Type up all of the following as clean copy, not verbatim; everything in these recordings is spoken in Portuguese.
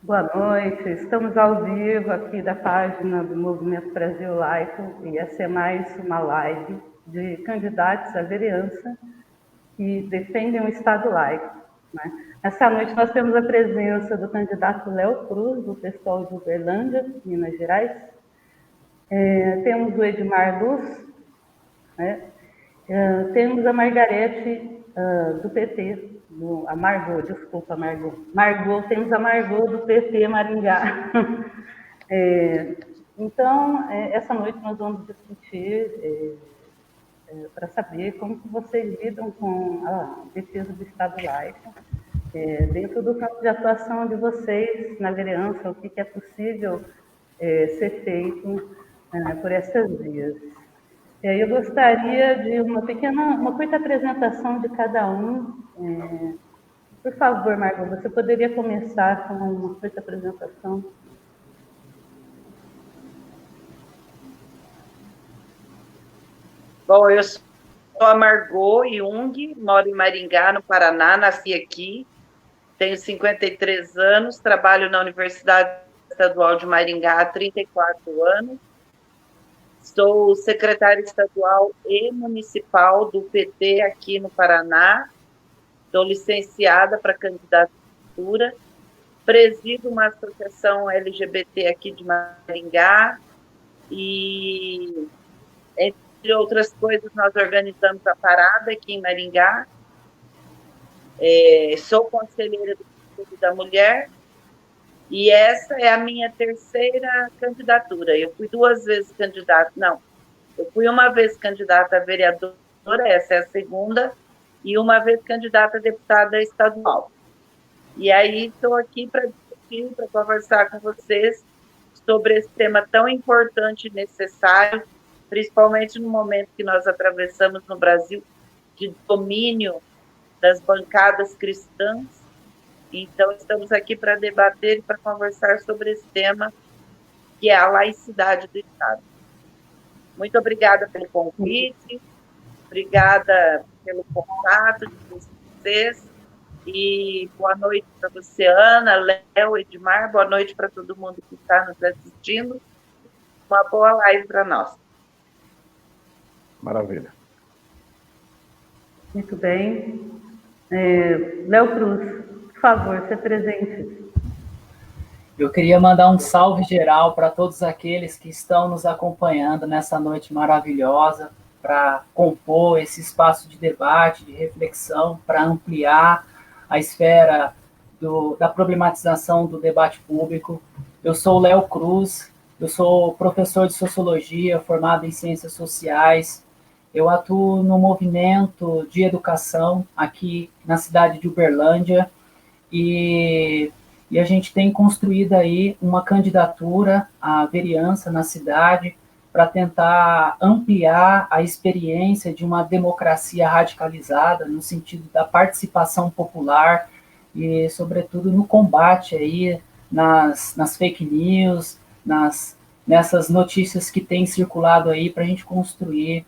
Boa noite, estamos ao vivo aqui da página do Movimento Brasil Laico e essa é mais uma live de candidatos à vereança que defendem um Estado laico, né? Essa noite nós temos a presença do candidato Léo Cruz, do pessoal de Uberlândia, Minas Gerais. Temos o Edmar Luz, né? Temos a Margarete, do PT, a Margot, desculpa, Margot, temos a Margot do PT Maringá. Então, essa noite nós vamos discutir para saber como que vocês lidam com a defesa do Estado laico, dentro do campo de atuação de vocês na vereança, o que é possível ser feito por essas vias. Eu gostaria de uma curta apresentação de cada um. Por favor, Margot, você poderia começar com uma curta apresentação? Bom, eu sou a Margot Jung, moro em Maringá, no Paraná, nasci aqui, tenho 53 anos, trabalho na Universidade Estadual de Maringá há 34 anos, sou secretária estadual e municipal do PT aqui no Paraná, sou licenciada para candidatura, presido uma associação LGBT aqui de Maringá e, entre outras coisas, nós organizamos a parada aqui em Maringá. Sou conselheira do Conselho da Mulher e essa é a minha terceira candidatura. Eu fui eu fui uma vez candidata a vereadora, essa é a segunda, e uma vez candidata a deputada estadual. E aí estou aqui para discutir, para conversar com vocês sobre esse tema tão importante e necessário, principalmente no momento que nós atravessamos no Brasil de domínio das bancadas cristãs. Então, estamos aqui para debater e para conversar sobre esse tema, que é a laicidade do Estado. Muito obrigada pelo convite, obrigada pelo contato de vocês, e boa noite para você, Ana, Léo, Edmar, boa noite para todo mundo que está nos assistindo. Uma boa live para nós. Maravilha. Muito bem. Léo Cruz, por favor, se apresente. Eu queria mandar um salve geral para todos aqueles que estão nos acompanhando nessa noite maravilhosa, para compor esse espaço de debate, de reflexão, para ampliar a esfera da problematização do debate público. Eu sou o Léo Cruz, eu sou professor de Sociologia, formado em Ciências Sociais. Eu atuo no movimento de educação aqui na cidade de Uberlândia e a gente tem construído aí uma candidatura à vereança na cidade para tentar ampliar a experiência de uma democracia radicalizada no sentido da participação popular e, sobretudo, no combate aí nas fake news, nessas notícias que têm circulado aí para a gente construir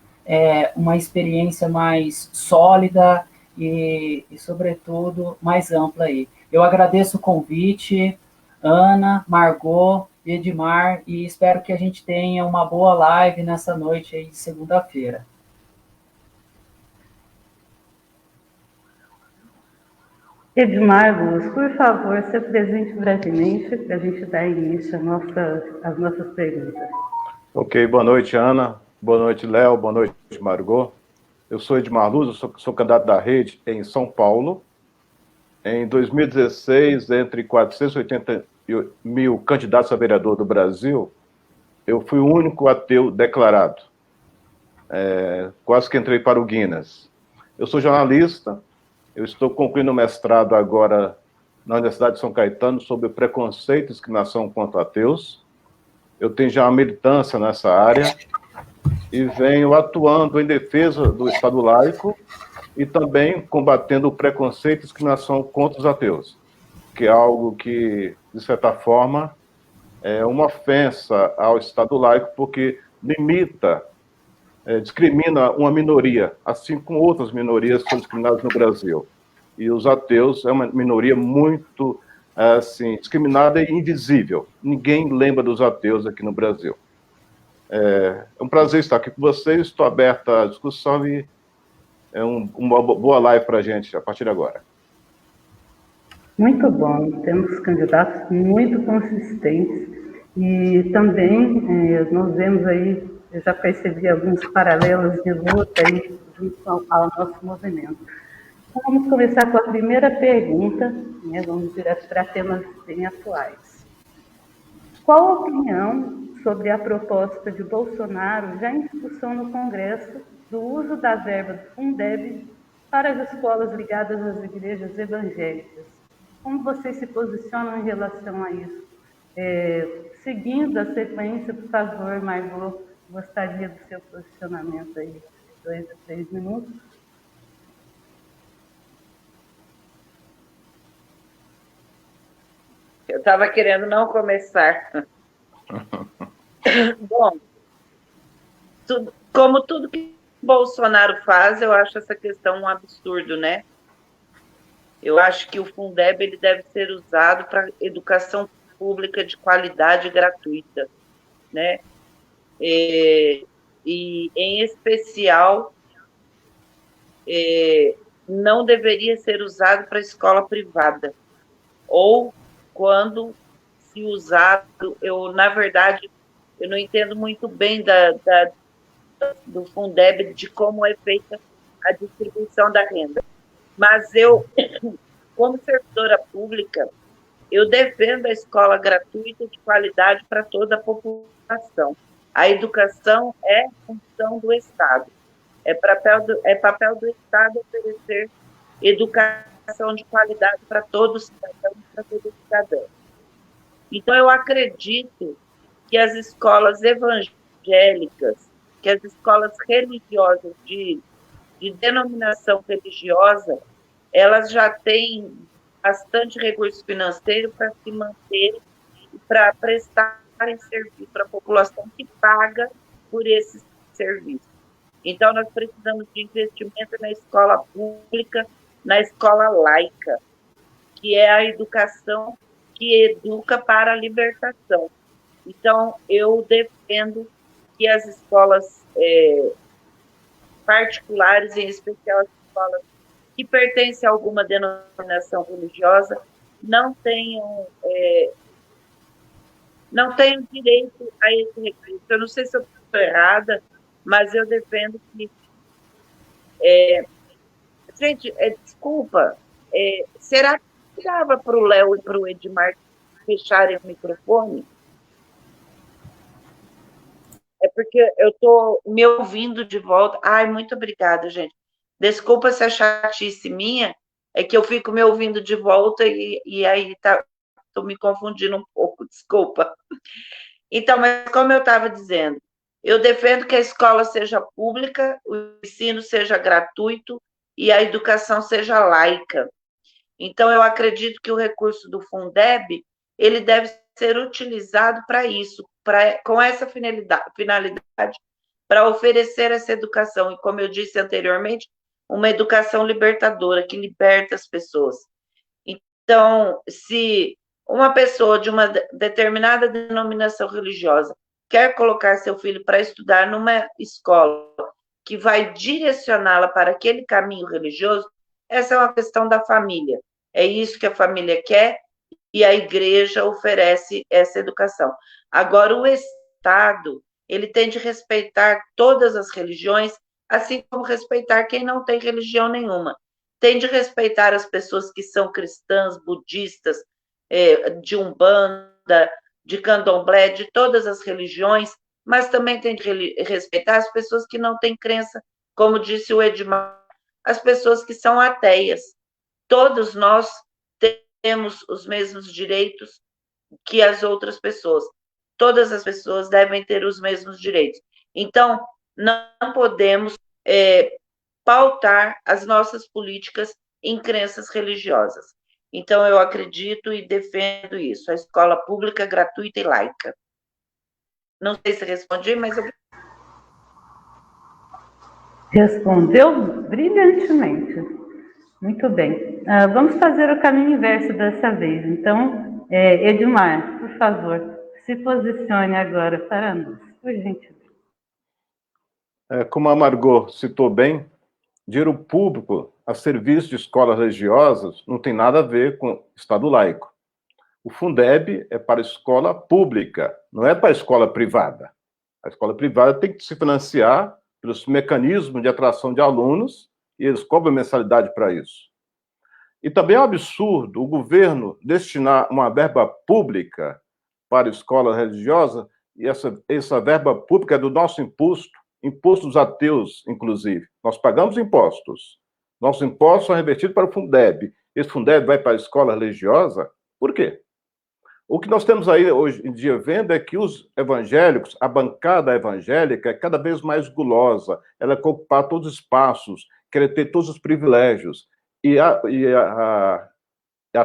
uma experiência mais sólida e, sobretudo, mais ampla aí. Eu agradeço o convite, Ana, Margot, Edmar, e espero que a gente tenha uma boa live nessa noite aí de segunda-feira. Edmar Luz, por favor, se apresente brevemente para a gente dar início às nossas perguntas. Ok, boa noite, Ana. Boa noite, Léo. Boa noite, Margot. Eu sou Edmar Luz, eu sou candidato da Rede em São Paulo. Em 2016, entre 480 mil candidatos a vereador do Brasil, eu fui o único ateu declarado. Quase que entrei para o Guinness. Eu sou jornalista, eu estou concluindo o mestrado agora na Universidade de São Caetano sobre preconceito e discriminação contra ateus. Eu tenho já uma militância nessa área e venho atuando em defesa do Estado laico e também combatendo o preconceito e discriminação contra os ateus, que é algo que, de certa forma, é uma ofensa ao Estado laico, porque limita, discrimina uma minoria, assim como outras minorias que são discriminadas no Brasil. E os ateus é uma minoria muito assim, discriminada e invisível. Ninguém lembra dos ateus aqui no Brasil. É um prazer estar aqui com vocês, estou aberto à discussão e é uma boa live para a gente a partir de agora. Muito bom, temos candidatos muito consistentes e também nós vemos aí, eu já percebi alguns paralelos de luta aí junto ao nosso movimento. Então, vamos começar com a primeira pergunta, né? Vamos direto para temas bem atuais. Qual a opinião sobre a proposta de Bolsonaro, já em discussão no Congresso, do uso da verba do Fundeb para as escolas ligadas às igrejas evangélicas? Como vocês se posicionam em relação a isso? Seguindo a sequência, por favor, Margot, gostaria do seu posicionamento aí, 2 a 3 minutos. Eu estava querendo não começar. Bom, como tudo que Bolsonaro faz, eu acho essa questão um absurdo, né? Eu acho que o Fundeb ele deve ser usado para educação pública de qualidade gratuita, né? E em especial, não deveria ser usado para escola privada. Ou quando se usado, na verdade, eu não entendo muito bem do Fundeb, de como é feita a distribuição da renda. Mas eu, como servidora pública, eu defendo a escola gratuita de qualidade para toda a população. A educação é função do Estado. É papel do Estado oferecer educação de qualidade para todos os cidadãos, para todos os cidadãos. Então, eu acredito que as escolas evangélicas, que as escolas religiosas de denominação religiosa, elas já têm bastante recurso financeiro para se manter e para prestarem serviço para a população que paga por esses serviços. Então, nós precisamos de investimento na escola pública, na escola laica, que é a educação que educa para a libertação. Então, eu defendo que as escolas particulares, em especial as escolas que pertencem a alguma denominação religiosa, não tenham direito a esse recurso. Eu não sei se eu estou errada, mas eu defendo que... Gente, desculpa, será que dava para o Léo e para o Edmar fecharem o microfone? É porque eu estou me ouvindo de volta. Ai, muito obrigada, gente. Desculpa se é chatice minha, é que eu fico me ouvindo de volta e aí estou me confundindo um pouco, desculpa. Então, mas como eu estava dizendo, eu defendo que a escola seja pública, o ensino seja gratuito e a educação seja laica. Então, eu acredito que o recurso do Fundeb, ele deve ser utilizado para isso, com essa finalidade, para oferecer essa educação. E, como eu disse anteriormente, uma educação libertadora, que liberta as pessoas. Então, se uma pessoa de uma determinada denominação religiosa quer colocar seu filho para estudar numa escola que vai direcioná-la para aquele caminho religioso, essa é uma questão da família. É isso que a família quer e a igreja oferece essa educação. Agora, o Estado, ele tem de respeitar todas as religiões, assim como respeitar quem não tem religião nenhuma. Tem de respeitar as pessoas que são cristãs, budistas, de Umbanda, de Candomblé, de todas as religiões, mas também tem de respeitar as pessoas que não têm crença, como disse o Edmar, as pessoas que são ateias. Todos nós temos os mesmos direitos que as outras pessoas. Todas as pessoas devem ter os mesmos direitos. Então, não podemos pautar as nossas políticas em crenças religiosas. Então, eu acredito e defendo isso, a escola pública, gratuita e laica. Não sei se respondi, mas eu... Respondeu brilhantemente. Muito bem. Vamos fazer o caminho inverso dessa vez. Então, Edmar, por favor, se posicione agora para nós, por gentileza. Como a Margot citou bem, dinheiro público a serviço de escolas religiosas não tem nada a ver com Estado laico. O Fundeb é para escola pública, não é para escola privada. A escola privada tem que se financiar pelos mecanismos de atração de alunos e eles cobram mensalidade para isso. E também é um absurdo o governo destinar uma verba pública para escola religiosa e essa verba pública é do nosso imposto, imposto dos ateus, inclusive. Nós pagamos impostos. Nossos impostos são revertidos para o Fundeb. Esse Fundeb vai para a escola religiosa? Por quê? O que nós temos aí hoje em dia vendo é que os evangélicos, a bancada evangélica é cada vez mais gulosa, ela quer ocupar todos os espaços, quer ter todos os privilégios. E a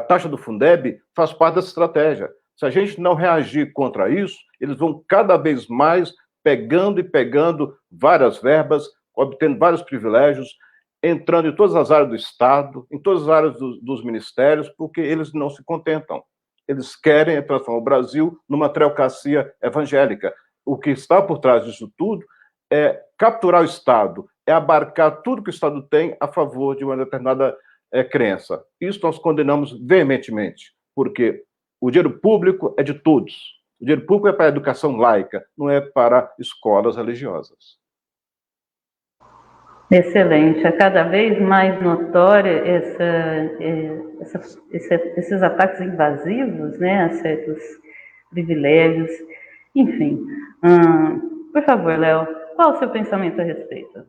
taxa do Fundeb faz parte dessa estratégia. Se a gente não reagir contra isso, eles vão cada vez mais pegando e pegando várias verbas, obtendo vários privilégios, entrando em todas as áreas do Estado, em todas as áreas dos ministérios, porque eles não se contentam. Eles querem transformar o Brasil numa teocracia evangélica. O que está por trás disso tudo é capturar o Estado, é abarcar tudo que o Estado tem a favor de uma determinada crença. Isso nós condenamos veementemente, porque o dinheiro público é de todos. O dinheiro público é para a educação laica, não é para escolas religiosas. Excelente. É cada vez mais notório esses ataques invasivos, né, a certos privilégios. Enfim, por favor, Léo, qual o seu pensamento a respeito?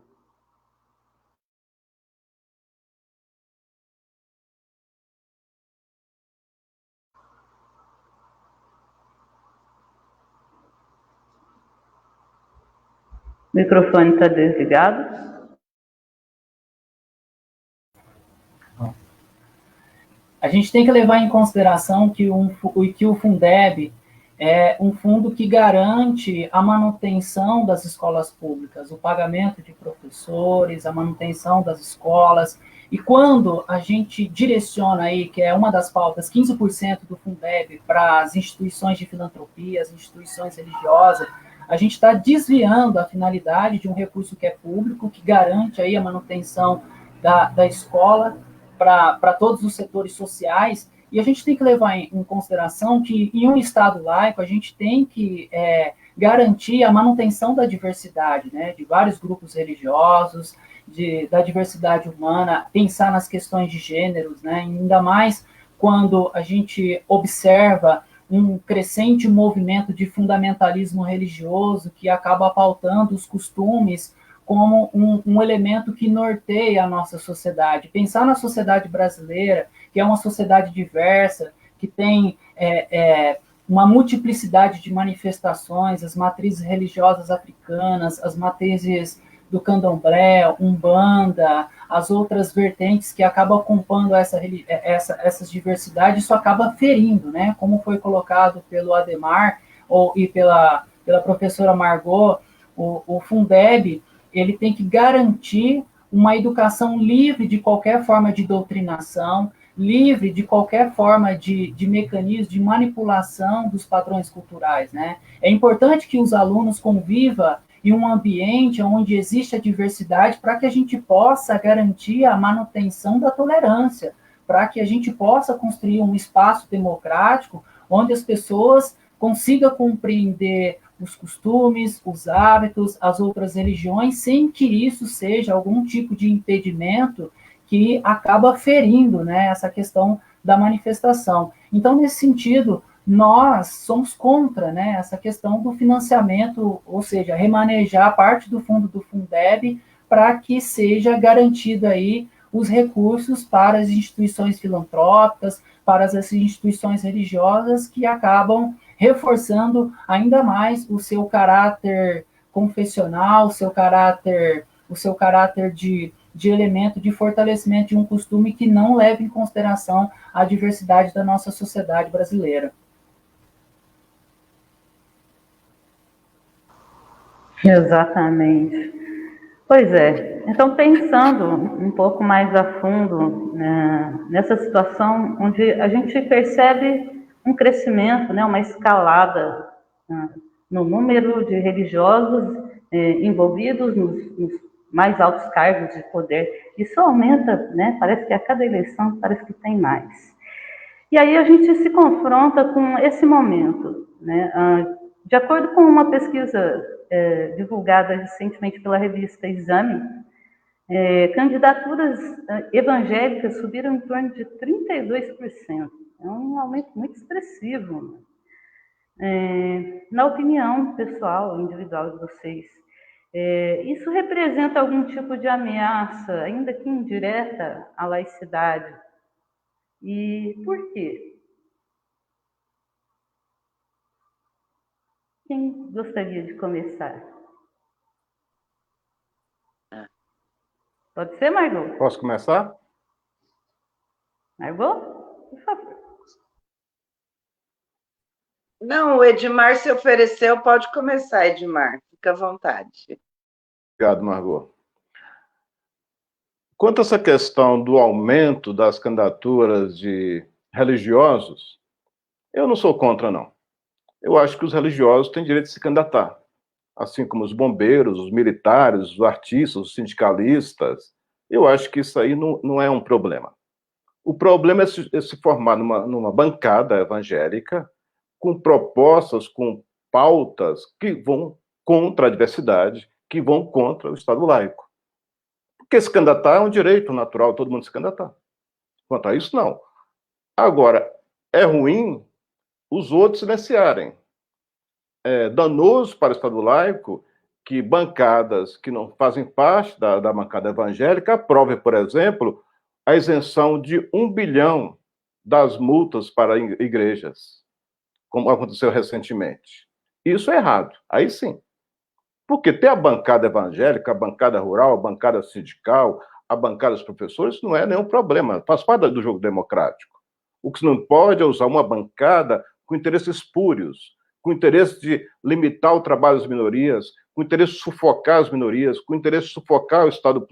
O microfone está desligado. A gente tem que levar em consideração que o Fundeb é um fundo que garante a manutenção das escolas públicas, o pagamento de professores, a manutenção das escolas. E quando a gente direciona aí, que é uma das pautas, 15% do Fundeb para as instituições de filantropia, as instituições religiosas, a gente está desviando a finalidade de um recurso que é público, que garante aí a manutenção da escola para todos os setores sociais, e a gente tem que levar em consideração que em um Estado laico a gente tem que garantir a manutenção da diversidade, né, de vários grupos religiosos, da diversidade humana, pensar nas questões de gêneros, né, ainda mais quando a gente observa um crescente movimento de fundamentalismo religioso que acaba pautando os costumes como um elemento que norteia a nossa sociedade. Pensar na sociedade brasileira, que é uma sociedade diversa, que tem uma multiplicidade de manifestações, as matrizes religiosas africanas, as matrizes do candomblé, umbanda, as outras vertentes que acabam compondo essas diversidades, isso acaba ferindo, né? Como foi colocado pelo Ademar e pela professora Margot, o Fundeb, ele tem que garantir uma educação livre de qualquer forma de doutrinação, livre de qualquer forma de mecanismo de manipulação dos padrões culturais, né? É importante que os alunos convivam em um ambiente onde existe a diversidade para que a gente possa garantir a manutenção da tolerância, para que a gente possa construir um espaço democrático onde as pessoas consigam compreender os costumes, os hábitos, as outras religiões, sem que isso seja algum tipo de impedimento que acaba ferindo, né, essa questão da manifestação. Então, nesse sentido, nós somos contra, né, essa questão do financiamento, ou seja, remanejar parte do fundo do Fundeb para que seja garantido aí os recursos para as instituições filantrópicas, para as instituições religiosas que acabam reforçando ainda mais o seu caráter confessional, o seu caráter de elemento de fortalecimento de um costume que não leva em consideração a diversidade da nossa sociedade brasileira. Exatamente. Pois é. Então, pensando um pouco mais a fundo, né, nessa situação onde a gente percebe um crescimento, né, uma escalada, né, no número de religiosos envolvidos nos mais altos cargos de poder, isso aumenta, né, parece que a cada eleição parece que tem mais. E aí a gente se confronta com esse momento, né? De acordo com uma pesquisa divulgada recentemente pela revista Exame, candidaturas evangélicas subiram em torno de 32%. É um aumento muito expressivo. Na opinião pessoal, individual de vocês, isso representa algum tipo de ameaça, ainda que indireta, à laicidade? E por quê? Quem gostaria de começar? Pode ser, Margot? Posso começar? Margot? Por favor. Não, o Edmar se ofereceu, pode começar, Edmar, fica à vontade. Obrigado, Margot. Quanto a essa questão do aumento das candidaturas de religiosos, eu não sou contra, não. Eu acho que os religiosos têm direito de se candidatar, assim como os bombeiros, os militares, os artistas, os sindicalistas. Eu acho que isso aí não é um problema. O problema é se formar numa bancada evangélica com propostas, com pautas que vão contra a diversidade, que vão contra o Estado laico. Porque se candidatar é um direito natural, todo mundo se candidatar. Quanto a isso, não. Agora, é ruim os outros silenciarem. É danoso para o Estado laico que bancadas que não fazem parte da bancada evangélica aprovem, por exemplo, a isenção de 1 bilhão das multas para igrejas, como aconteceu recentemente. Isso é errado, aí sim. Porque ter a bancada evangélica, a bancada rural, a bancada sindical, a bancada dos professores, não é nenhum problema, faz parte do jogo democrático. O que se não pode é usar uma bancada com interesses espúrios, com interesse de limitar o trabalho das minorias, com interesse de sufocar as minorias, com interesse de sufocar o Estado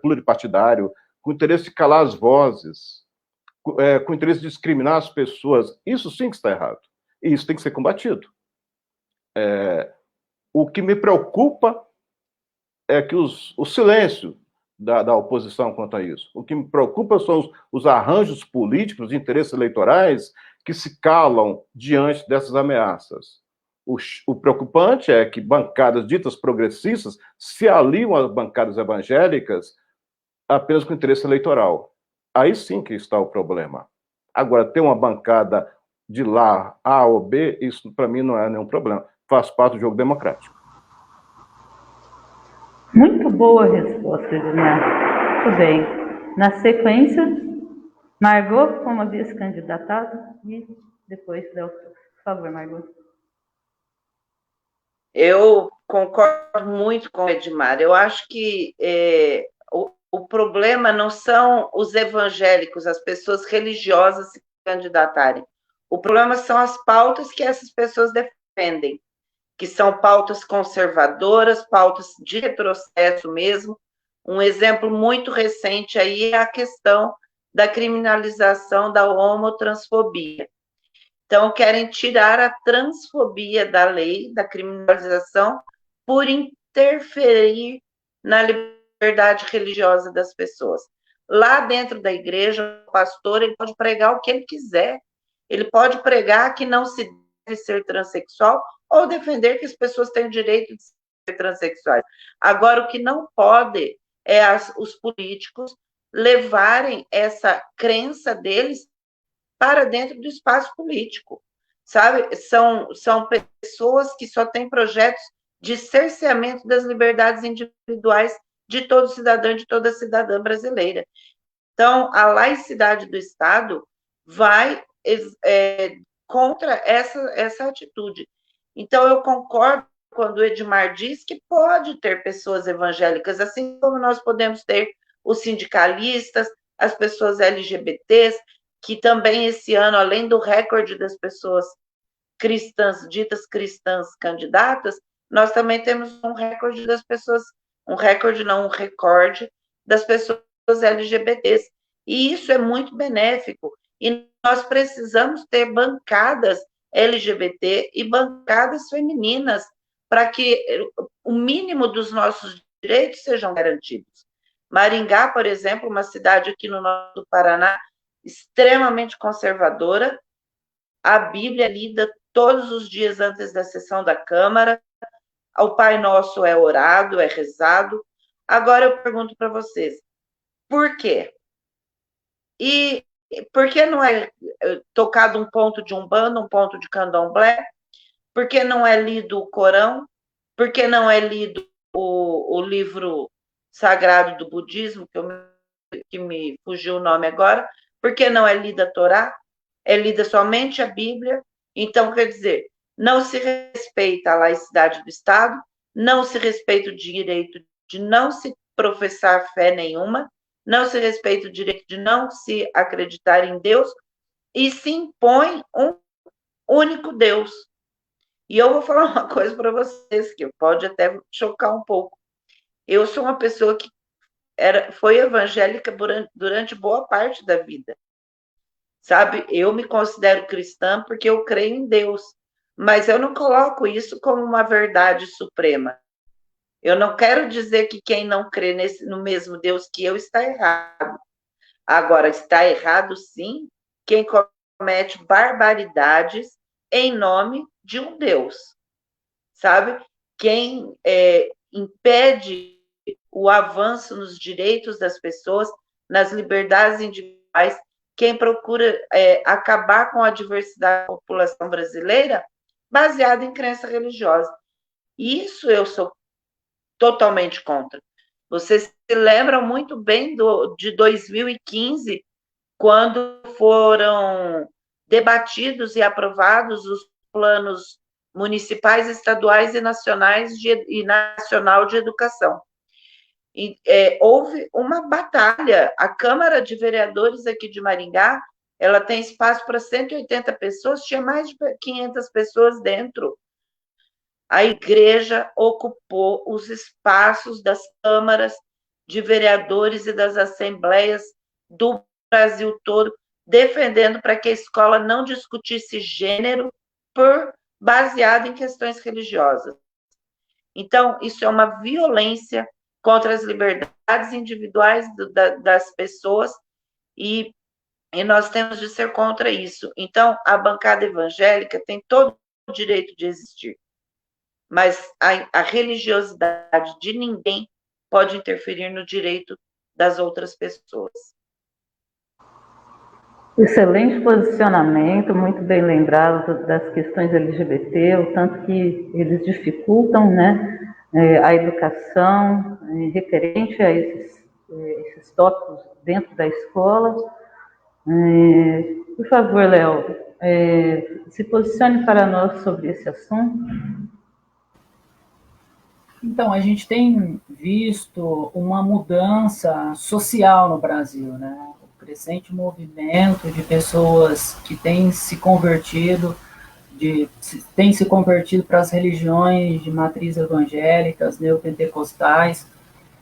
pluripartidário, com interesse de calar as vozes, com interesse de discriminar as pessoas. Isso sim que está errado. E isso tem que ser combatido. O que me preocupa é que o silêncio da oposição quanto a isso. O que me preocupa são os arranjos políticos de interesses eleitorais que se calam diante dessas ameaças. O preocupante é que bancadas ditas progressistas se aliam às bancadas evangélicas apenas com interesse eleitoral. Aí sim que está o problema. Agora, ter uma bancada de lá A ou B, isso para mim não é nenhum problema. Faz parte do jogo democrático. Muito boa resposta, Edmar. Muito bem. Na sequência, Margot como vice-candidatada e depois Delcio. Por favor, Margot. Eu concordo muito com o Edmar. Eu acho que o problema não são os evangélicos, as pessoas religiosas se candidatarem. O problema são as pautas que essas pessoas defendem, que são pautas conservadoras, pautas de retrocesso mesmo. Um exemplo muito recente aí é a questão da criminalização da homotransfobia. Então, querem tirar a transfobia da lei, da criminalização, por interferir na liberdade religiosa das pessoas. Lá dentro da igreja, o pastor ele pode pregar o que ele quiser. Ele pode pregar que não se deve ser transexual ou defender que as pessoas têm o direito de ser transexuais. Agora, o que não pode é os políticos levarem essa crença deles para dentro do espaço político, sabe? São pessoas que só têm projetos de cerceamento das liberdades individuais de todo cidadão e de toda cidadã brasileira. Então, a laicidade do Estado vai contra essa atitude. Então, eu concordo quando o Edmar diz que pode ter pessoas evangélicas, assim como nós podemos ter os sindicalistas, as pessoas LGBTs, que também esse ano, além do recorde das pessoas cristãs, ditas cristãs candidatas, nós também temos um recorde das pessoas um recorde das pessoas LGBTs. E isso é muito benéfico. E nós precisamos ter bancadas LGBT e bancadas femininas para que o mínimo dos nossos direitos sejam garantidos. Maringá, por exemplo, uma cidade aqui no norte do Paraná, extremamente conservadora, a Bíblia é lida todos os dias antes da sessão da Câmara, o Pai Nosso é orado, é rezado. Agora eu pergunto para vocês, por quê? E por que não é tocado um ponto de Umbanda, um ponto de Candomblé? Por que não é lido o Corão? Por que não é lido o livro sagrado do budismo, que me fugiu o nome agora? Por que não é lida a Torá? É lida somente a Bíblia? Então, quer dizer, não se respeita a laicidade do Estado, não se respeita o direito de não se professar fé nenhuma, não se respeita o direito de não se acreditar em Deus, e se impõe um único Deus. E eu vou falar uma coisa para vocês, que pode até chocar um pouco. Eu sou uma pessoa que foi evangélica durante boa parte da vida. Sabe, eu me considero cristã porque eu creio em Deus, mas eu não coloco isso como uma verdade suprema. Eu não quero dizer que quem não crê no mesmo Deus que eu está errado. Agora, está errado, sim, quem comete barbaridades em nome de um Deus, sabe? Quem impede o avanço nos direitos das pessoas, nas liberdades individuais, quem procura acabar com a diversidade da população brasileira baseada em crença religiosa. Isso eu sou totalmente contra. Vocês se lembram muito bem de 2015, quando foram debatidos e aprovados os planos municipais, estaduais e nacional de educação. Houve uma batalha. A Câmara de Vereadores aqui de Maringá, ela tem espaço para 180 pessoas, tinha mais de 500 pessoas dentro. A igreja ocupou os espaços das câmaras de vereadores e das assembleias do Brasil todo, defendendo para que a escola não discutisse gênero baseado em questões religiosas. Então, isso é uma violência contra as liberdades individuais das pessoas e nós temos de ser contra isso. Então, a bancada evangélica tem todo o direito de existir, mas a religiosidade de ninguém pode interferir no direito das outras pessoas. Excelente posicionamento, muito bem lembrado das questões LGBT, o tanto que eles dificultam, né, a educação referente a esses tópicos dentro da escola. Por favor, Léo, se posicione para nós sobre esse assunto. Então, a gente tem visto uma mudança social no Brasil, né? O crescente movimento de pessoas que têm se convertido para as religiões de matriz evangélicas, neopentecostais,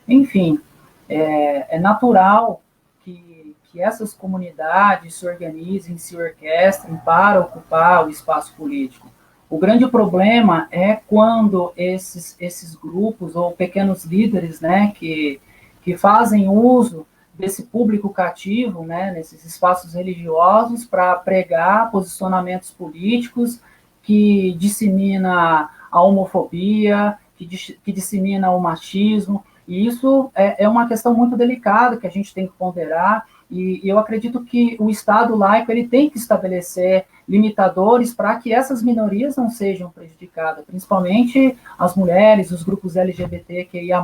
enfim, é natural que essas comunidades se organizem, se orquestrem para ocupar o espaço político. O grande problema é quando esses grupos ou pequenos líderes, né, que fazem uso desse público cativo, né, nesses espaços religiosos para pregar posicionamentos políticos que dissemina a homofobia, que dissemina o machismo, e isso é uma questão muito delicada que a gente tem que ponderar, e eu acredito que o Estado laico ele tem que estabelecer limitadores para que essas minorias não sejam prejudicadas, principalmente as mulheres, os grupos LGBTQIA+.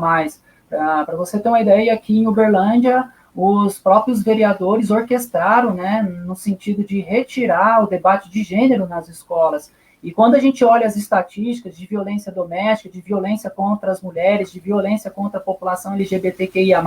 Para você ter uma ideia, aqui em Uberlândia, os próprios vereadores orquestraram, né, no sentido de retirar o debate de gênero nas escolas. E quando a gente olha as estatísticas de violência doméstica, de violência contra as mulheres, de violência contra a população LGBTQIA+,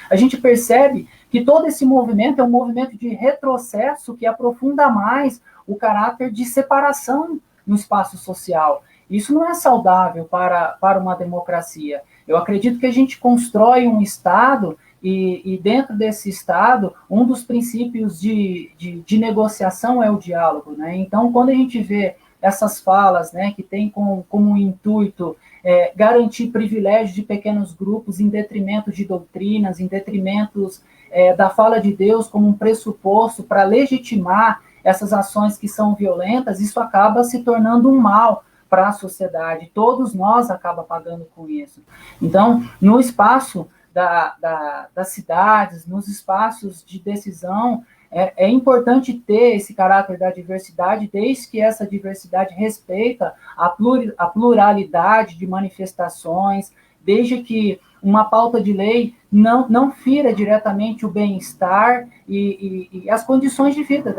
a gente percebe que todo esse movimento é um movimento de retrocesso que aprofunda mais o caráter de separação no espaço social. Isso não é saudável para uma democracia. Eu acredito que a gente constrói um Estado e dentro desse Estado, um dos princípios de negociação é o diálogo, né? Então, quando a gente vê essas falas, né, que tem como intuito garantir privilégios de pequenos grupos em detrimento de doutrinas, em detrimento da fala de Deus como um pressuposto para legitimar essas ações que são violentas, isso acaba se tornando um mal para a sociedade. Todos nós acabamos pagando com isso. Então, no espaço das cidades, nos espaços de decisão, é importante ter esse caráter da diversidade, desde que essa diversidade respeita a pluralidade de manifestações, desde que uma pauta de lei não fira diretamente o bem-estar e as condições de vida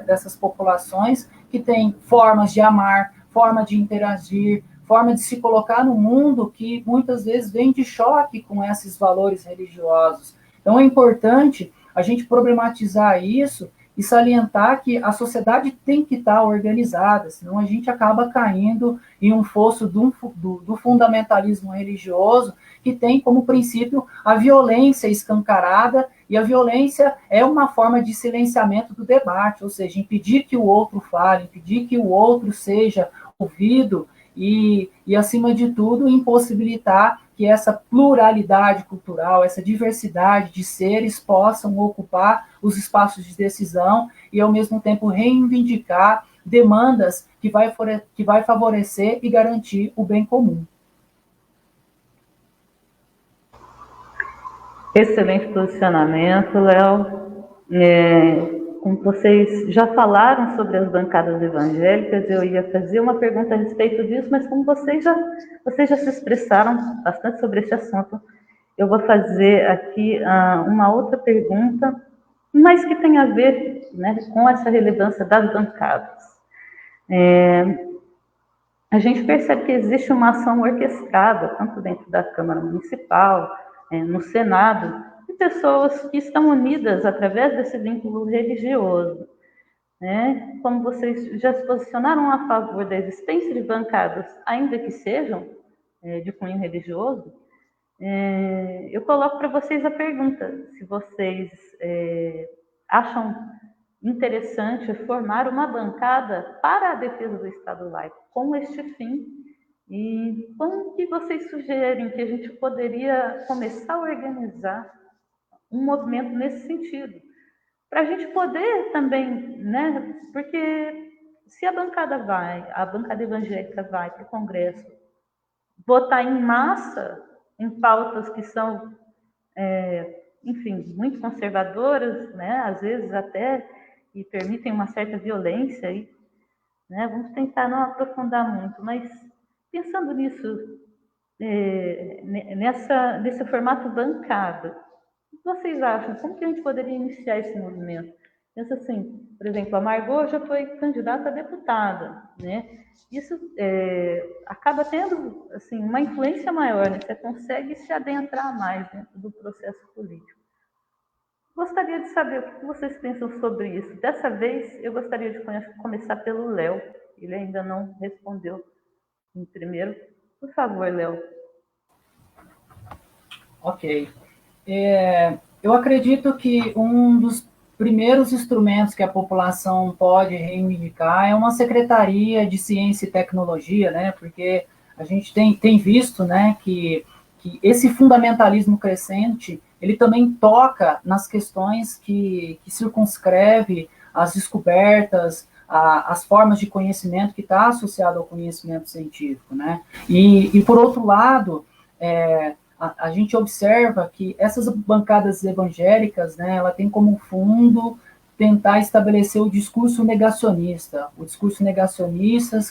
dessas populações que têm formas de amar, forma de interagir, forma de se colocar no mundo que muitas vezes vem de choque com esses valores religiosos. Então, é importante a gente problematizar isso e salientar que a sociedade tem que estar organizada, senão a gente acaba caindo em um fosso do fundamentalismo religioso, que tem como princípio a violência escancarada, e a violência é uma forma de silenciamento do debate, ou seja, impedir que o outro fale, impedir que o outro seja ouvido, e acima de tudo, impossibilitar que essa pluralidade cultural, essa diversidade de seres possam ocupar os espaços de decisão e, ao mesmo tempo, reivindicar demandas que vai favorecer e garantir o bem comum. Excelente posicionamento, Léo. Como vocês já falaram sobre as bancadas evangélicas, eu ia fazer uma pergunta a respeito disso, mas como vocês já se expressaram bastante sobre esse assunto, eu vou fazer aqui uma outra pergunta, mas que tem a ver, né, com essa relevância das bancadas. A gente percebe que existe uma ação orquestrada, tanto dentro da Câmara Municipal, no Senado, de pessoas que estão unidas através desse vínculo religioso. Né? Como vocês já se posicionaram a favor da existência de bancadas, ainda que sejam de cunho religioso, eu coloco para vocês a pergunta, se vocês acham interessante formar uma bancada para a defesa do Estado laico com este fim, e como que vocês sugerem que a gente poderia começar a organizar um movimento nesse sentido, para a gente poder também, né, porque se a bancada evangélica vai para o Congresso votar em massa em pautas que são, enfim, muito conservadoras, né, às vezes até e permitem uma certa violência, aí, né, vamos tentar não aprofundar muito, mas pensando nisso, nesse formato bancada, o que vocês acham? Como que a gente poderia iniciar esse movimento? Pensa assim, por exemplo, a Margot já foi candidata a deputada, né? Isso acaba tendo assim, uma influência maior, né? Você consegue se adentrar mais dentro do processo político. Gostaria de saber o que vocês pensam sobre isso. Dessa vez, eu gostaria de começar pelo Léo. Ele ainda não respondeu em primeiro. Por favor, Léo. Ok. Eu acredito que um dos primeiros instrumentos que a população pode reivindicar é uma secretaria de ciência e tecnologia, né? Porque a gente tem visto, né, que esse fundamentalismo crescente, ele também toca nas questões que circunscreve as descobertas, as formas de conhecimento que está associado ao conhecimento científico, né? E por outro lado, a gente observa que essas bancadas evangélicas, né, ela tem como fundo tentar estabelecer o discurso negacionista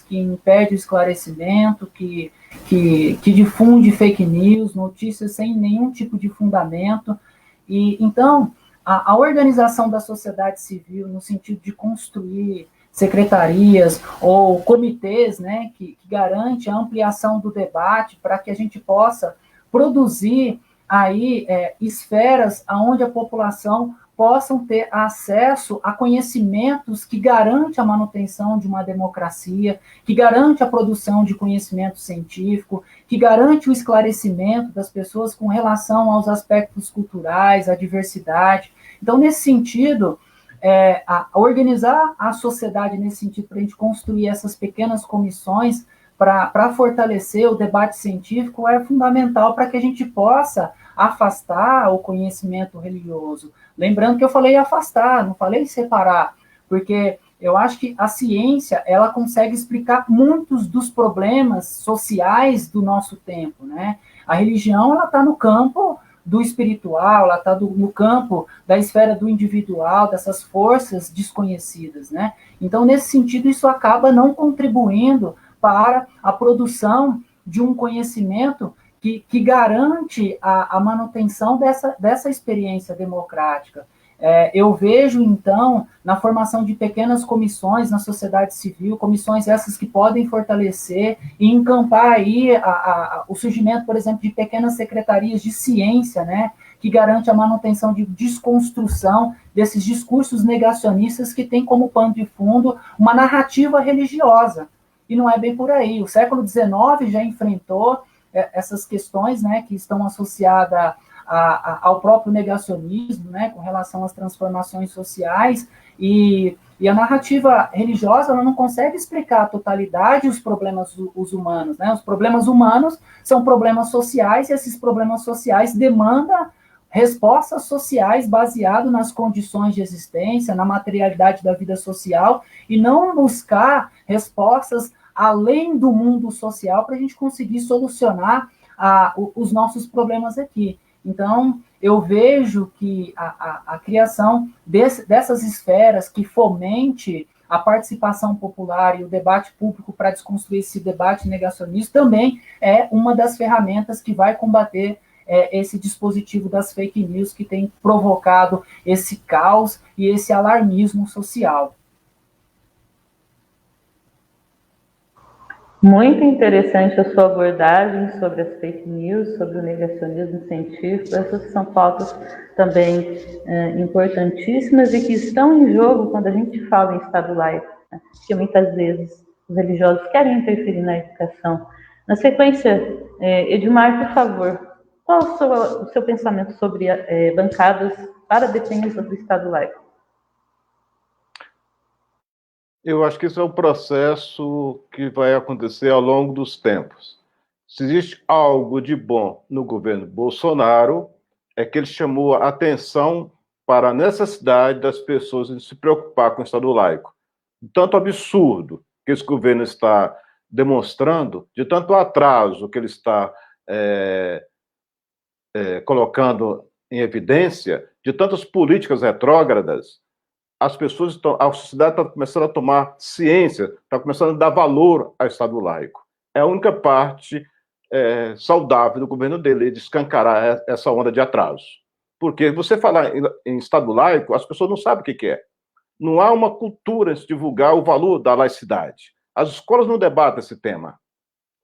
que impede o esclarecimento, que difunde fake news, notícias sem nenhum tipo de fundamento. E então, a organização da sociedade civil, no sentido de construir secretarias ou comitês, né, que garante a ampliação do debate para que a gente possa produzir aí esferas onde a população possam ter acesso a conhecimentos que garante a manutenção de uma democracia, que garante a produção de conhecimento científico, que garante o esclarecimento das pessoas com relação aos aspectos culturais, à diversidade. Então, nesse sentido, organizar a sociedade nesse sentido, para a gente construir essas pequenas comissões para fortalecer o debate científico é fundamental para que a gente possa afastar o conhecimento religioso. Lembrando que eu falei afastar, não falei separar, porque eu acho que a ciência, ela consegue explicar muitos dos problemas sociais do nosso tempo, né? A religião, ela está no campo do espiritual, ela está no campo da esfera do individual, dessas forças desconhecidas, né? Então, nesse sentido, isso acaba não contribuindo para a produção de um conhecimento que garante a manutenção dessa experiência democrática. Eu vejo, então, na formação de pequenas comissões na sociedade civil, comissões essas que podem fortalecer e encampar aí o surgimento, por exemplo, de pequenas secretarias de ciência, né, que garante a manutenção de desconstrução desses discursos negacionistas que têm como pano de fundo uma narrativa religiosa. E não é bem por aí. O século XIX já enfrentou essas questões, né, que estão associadas ao próprio negacionismo, né, com relação às transformações sociais, e a narrativa religiosa ela não consegue explicar a totalidade dos problemas humanos, né? Os problemas humanos são problemas sociais, e esses problemas sociais demandam respostas sociais baseadas nas condições de existência, na materialidade da vida social, e não buscar respostas além do mundo social para a gente conseguir solucionar os nossos problemas aqui. Então, eu vejo que a criação dessas esferas que fomente a participação popular e o debate público para desconstruir esse debate negacionista também é uma das ferramentas que vai combater esse dispositivo das fake news que tem provocado esse caos e esse alarmismo social. Muito interessante a sua abordagem sobre as fake news, sobre o negacionismo científico. Essas são pautas também importantíssimas e que estão em jogo quando a gente fala em Estado laico, né? Porque muitas vezes os religiosos querem interferir na educação. Na sequência, Edmar, por favor, qual o seu pensamento sobre bancadas para defesa do Estado laico? Eu acho que isso é um processo que vai acontecer ao longo dos tempos. Se existe algo de bom no governo Bolsonaro, é que ele chamou a atenção para a necessidade das pessoas de se preocupar com o Estado laico. De tanto absurdo que esse governo está demonstrando, de tanto atraso que ele está colocando em evidência, de tantas políticas retrógradas, as pessoas a sociedade está começando a tomar ciência, está começando a dar valor ao Estado laico. É a única parte saudável do governo dele, de escancarar essa onda de atraso. Porque você falar em Estado laico, as pessoas não sabem o que é. Não há uma cultura em se divulgar o valor da laicidade. As escolas não debatem esse tema.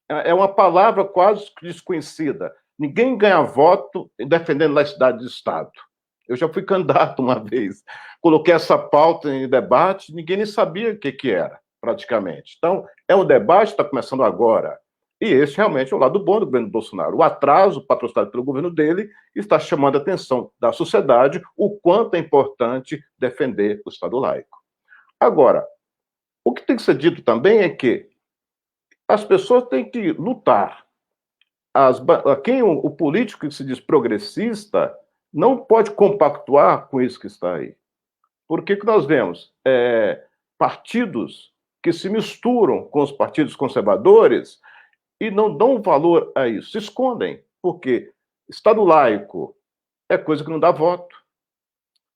É uma palavra quase desconhecida. Ninguém ganha voto defendendo laicidade de Estado. Eu já fui candidato uma vez, coloquei essa pauta em debate, ninguém nem sabia o que era, praticamente. Então, é um debate que está começando agora. E esse realmente é o lado bom do governo Bolsonaro. O atraso patrocinado pelo governo dele está chamando a atenção da sociedade o quanto é importante defender o Estado laico. Agora, o que tem que ser dito também é que as pessoas têm que lutar. O político que se diz progressista não pode compactuar com isso que está aí. Porque que nós vemos partidos que se misturam com os partidos conservadores e não dão valor a isso, se escondem, porque Estado laico é coisa que não dá voto.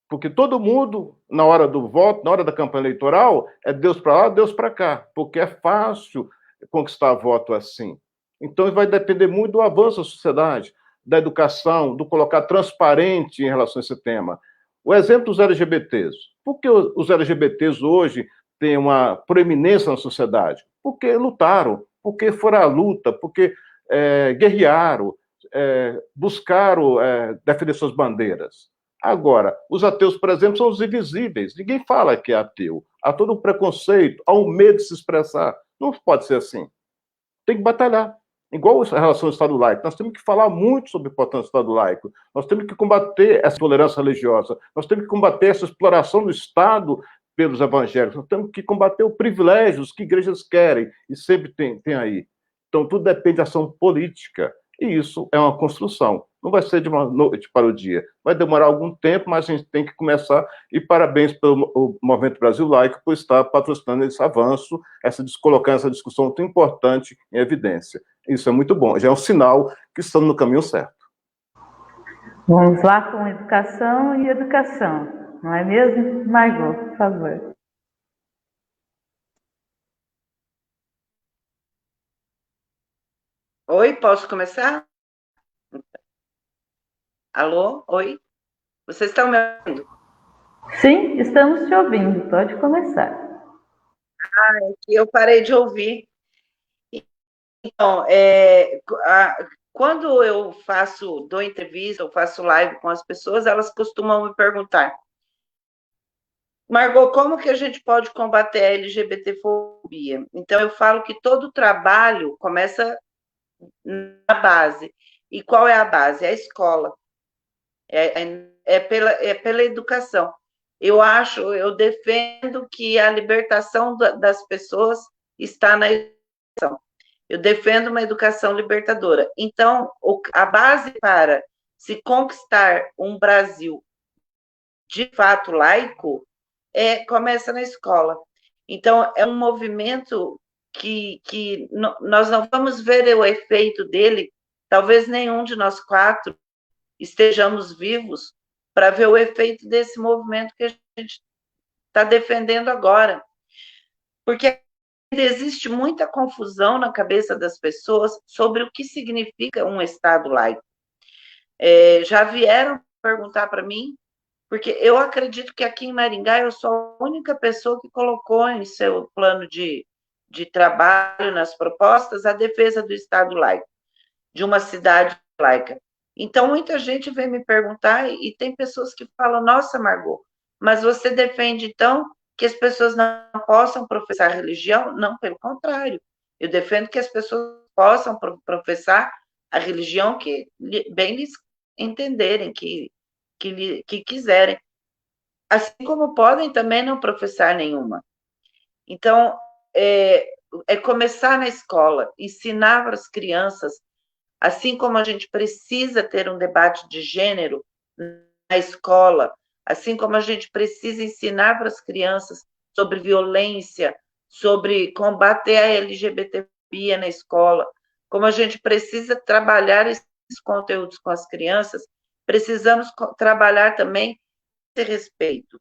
Porque todo mundo, na hora do voto, na hora da campanha eleitoral, é Deus para lá, Deus para cá, porque é fácil conquistar voto assim. Então, vai depender muito do avanço da sociedade, da educação, do colocar transparente em relação a esse tema. O exemplo dos LGBTs. Por que os LGBTs hoje têm uma proeminência na sociedade? Porque lutaram, porque foram à luta, porque guerrearam, buscaram defender suas bandeiras. Agora, os ateus, por exemplo, são os invisíveis. Ninguém fala que é ateu. Há todo um preconceito, há um medo de se expressar. Não pode ser assim. Tem que batalhar. Igual a relação ao Estado laico. Nós temos que falar muito sobre a importância do Estado laico. Nós temos que combater essa tolerância religiosa. Nós temos que combater essa exploração do Estado pelos evangélicos. Nós temos que combater os privilégios que igrejas querem. E sempre tem aí. Então, tudo depende da ação política. E isso é uma construção. Não vai ser de uma noite para o dia. Vai demorar algum tempo, mas a gente tem que começar. E parabéns pelo Movimento Brasil Laico por estar patrocinando esse avanço, colocando essa discussão tão importante em evidência. Isso é muito bom. Já é um sinal que estamos no caminho certo. Vamos lá com educação e educação. Não é mesmo? Margot, por favor. Oi, posso começar? Alô? Oi? Vocês estão me ouvindo? Sim, estamos te ouvindo. Pode começar. Eu parei de ouvir. Então, quando eu dou entrevista, eu faço live com as pessoas, elas costumam me perguntar: Margot, como que a gente pode combater a LGBTfobia? Então, eu falo que todo trabalho começa na base. E qual é a base? É a escola. É pela educação. Eu defendo que a libertação das pessoas está na educação. Eu defendo uma educação libertadora. Então, a base para se conquistar um Brasil de fato laico começa na escola. Então, é um movimento que nós não vamos ver o efeito dele, talvez nenhum de nós quatro estejamos vivos para ver o efeito desse movimento que a gente está defendendo agora. Porque ainda existe muita confusão na cabeça das pessoas sobre o que significa um Estado laico. Já vieram perguntar para mim, porque eu acredito que aqui em Maringá eu sou a única pessoa que colocou em seu plano de trabalho, nas propostas, a defesa do Estado laico, de uma cidade laica. Então, muita gente vem me perguntar, e tem pessoas que falam: nossa, Margot, mas você defende, então, que as pessoas não possam professar religião? Não, pelo contrário. Eu defendo que as pessoas possam professar a religião que bem lhes entenderem, que quiserem. Assim como podem também não professar nenhuma. Então, começar na escola, ensinar para as crianças, assim como a gente precisa ter um debate de gênero na escola, assim como a gente precisa ensinar para as crianças sobre violência, sobre combater a LGBTfobia na escola, como a gente precisa trabalhar esses conteúdos com as crianças, precisamos trabalhar também esse respeito.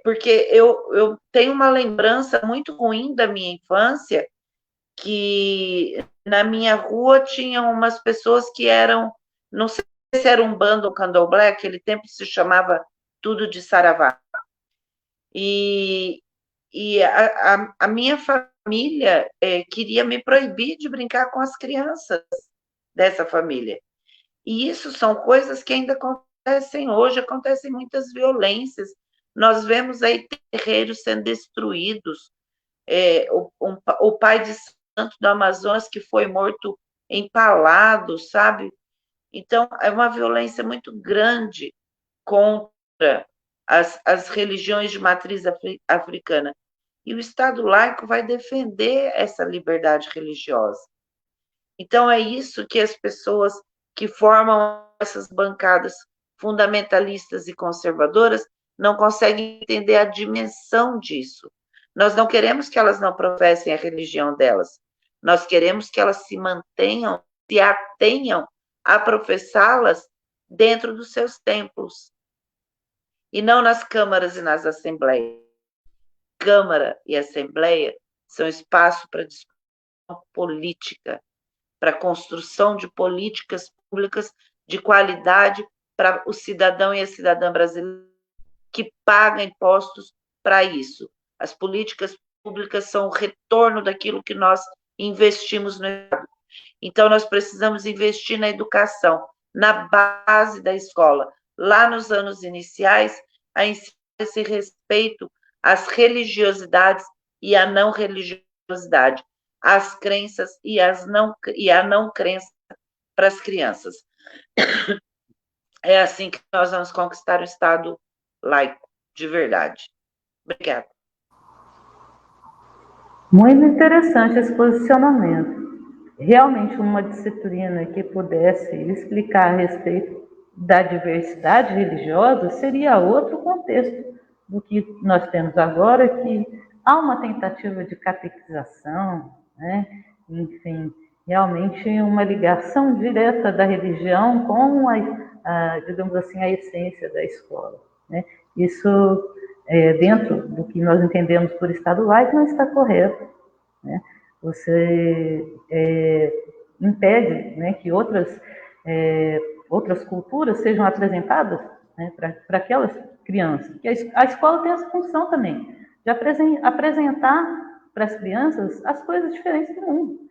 Porque eu tenho uma lembrança muito ruim da minha infância, que na minha rua tinham umas pessoas que eram, não sei se era um bando ou candomblé, aquele tempo se chamava Tudo de Saravá. E a minha família queria me proibir de brincar com as crianças dessa família. E isso são coisas que ainda acontecem hoje, acontecem muitas violências. Nós vemos aí terreiros sendo destruídos. O pai de santo do Amazonas que foi morto empalado, sabe? Então, é uma violência muito grande contra as religiões de matriz africana. E o Estado laico vai defender essa liberdade religiosa. Então, é isso que as pessoas que formam essas bancadas fundamentalistas e conservadoras não conseguem entender a dimensão disso. Nós não queremos que elas não professem a religião delas. Nós queremos que elas se mantenham, se atenham a professá-las dentro dos seus templos. E não nas câmaras e nas assembleias. Câmara e assembleia são espaço para discussão política, para a construção de políticas públicas de qualidade para o cidadão e a cidadã brasileira que paga impostos para isso. As políticas públicas são o retorno daquilo que nós investimos no Estado. Então, nós precisamos investir na educação, na base da escola, lá nos anos iniciais, a ensinar esse respeito às religiosidades e à não religiosidade, às crenças e a não crença para as crianças. É assim que nós vamos conquistar o Estado laico, de verdade. Obrigada. Muito interessante esse posicionamento. Realmente, uma disciplina que pudesse explicar a respeito da diversidade religiosa seria outro contexto do que nós temos agora, que há uma tentativa de catequização, né? Enfim, realmente uma ligação direta da religião com digamos assim, a essência da escola, né? Isso, dentro do que nós entendemos por Estado laico, não está correto, né? Você impede, né, que outras culturas sejam apresentadas, né, para aquelas crianças. Porque a escola tem essa função também, de apresentar para as crianças as coisas diferentes do mundo,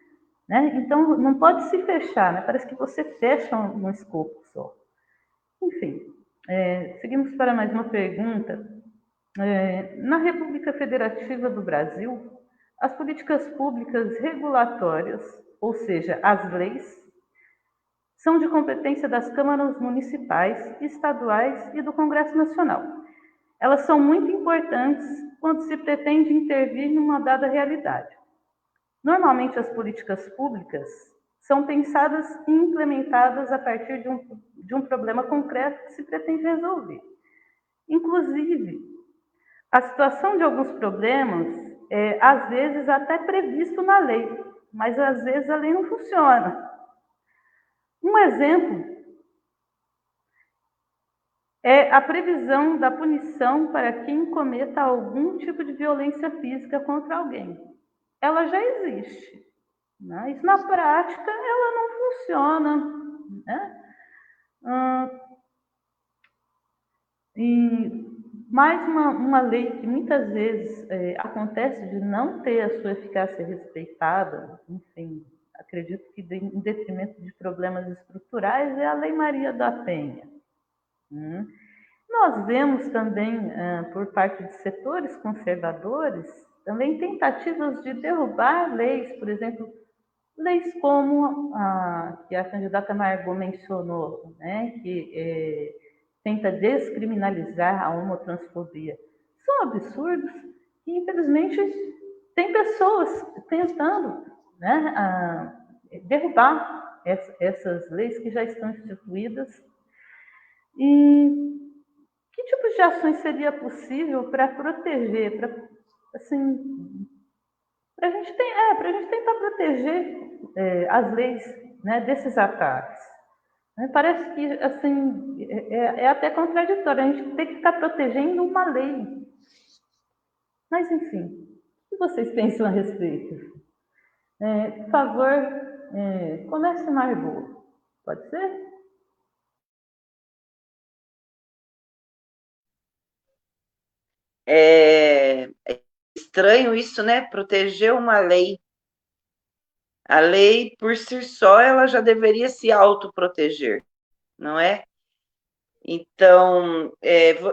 né? Então, não pode se fechar, né? Parece que você fecha um escopo só. Enfim, seguimos para mais uma pergunta. Na República Federativa do Brasil, as políticas públicas regulatórias, ou seja, as leis, são de competência das câmaras municipais, estaduais e do Congresso Nacional. Elas são muito importantes quando se pretende intervir numa dada realidade. Normalmente, as políticas públicas são pensadas e implementadas a partir de um problema concreto que se pretende resolver. Inclusive, a situação de alguns problemas às vezes até previsto na lei, mas às vezes a lei não funciona. Um exemplo é a previsão da punição para quem cometa algum tipo de violência física contra alguém. Ela já existe, mas na prática ela não funciona, né? E mais uma lei que muitas vezes acontece de não ter a sua eficácia respeitada, enfim, acredito que em detrimento de problemas estruturais, é a Lei Maria da Penha. Nós vemos também, por parte de setores conservadores, também tentativas de derrubar leis, por exemplo, leis como a que a candidata Margot mencionou, né, que tenta descriminalizar a homotransfobia. São absurdos e, infelizmente, tem pessoas tentando, né, derrubar essas leis que já estão instituídas. E que tipos de ações seria possível para proteger, para a gente tentar proteger as leis, né, desses ataques? Parece que assim, é até contraditório, a gente tem que ficar protegendo uma lei. Mas, enfim, o que vocês pensam a respeito? Por favor, comece, Margot. Pode ser? É estranho isso, né? Proteger uma lei. A lei, por si só, ela já deveria se autoproteger, não é? Então,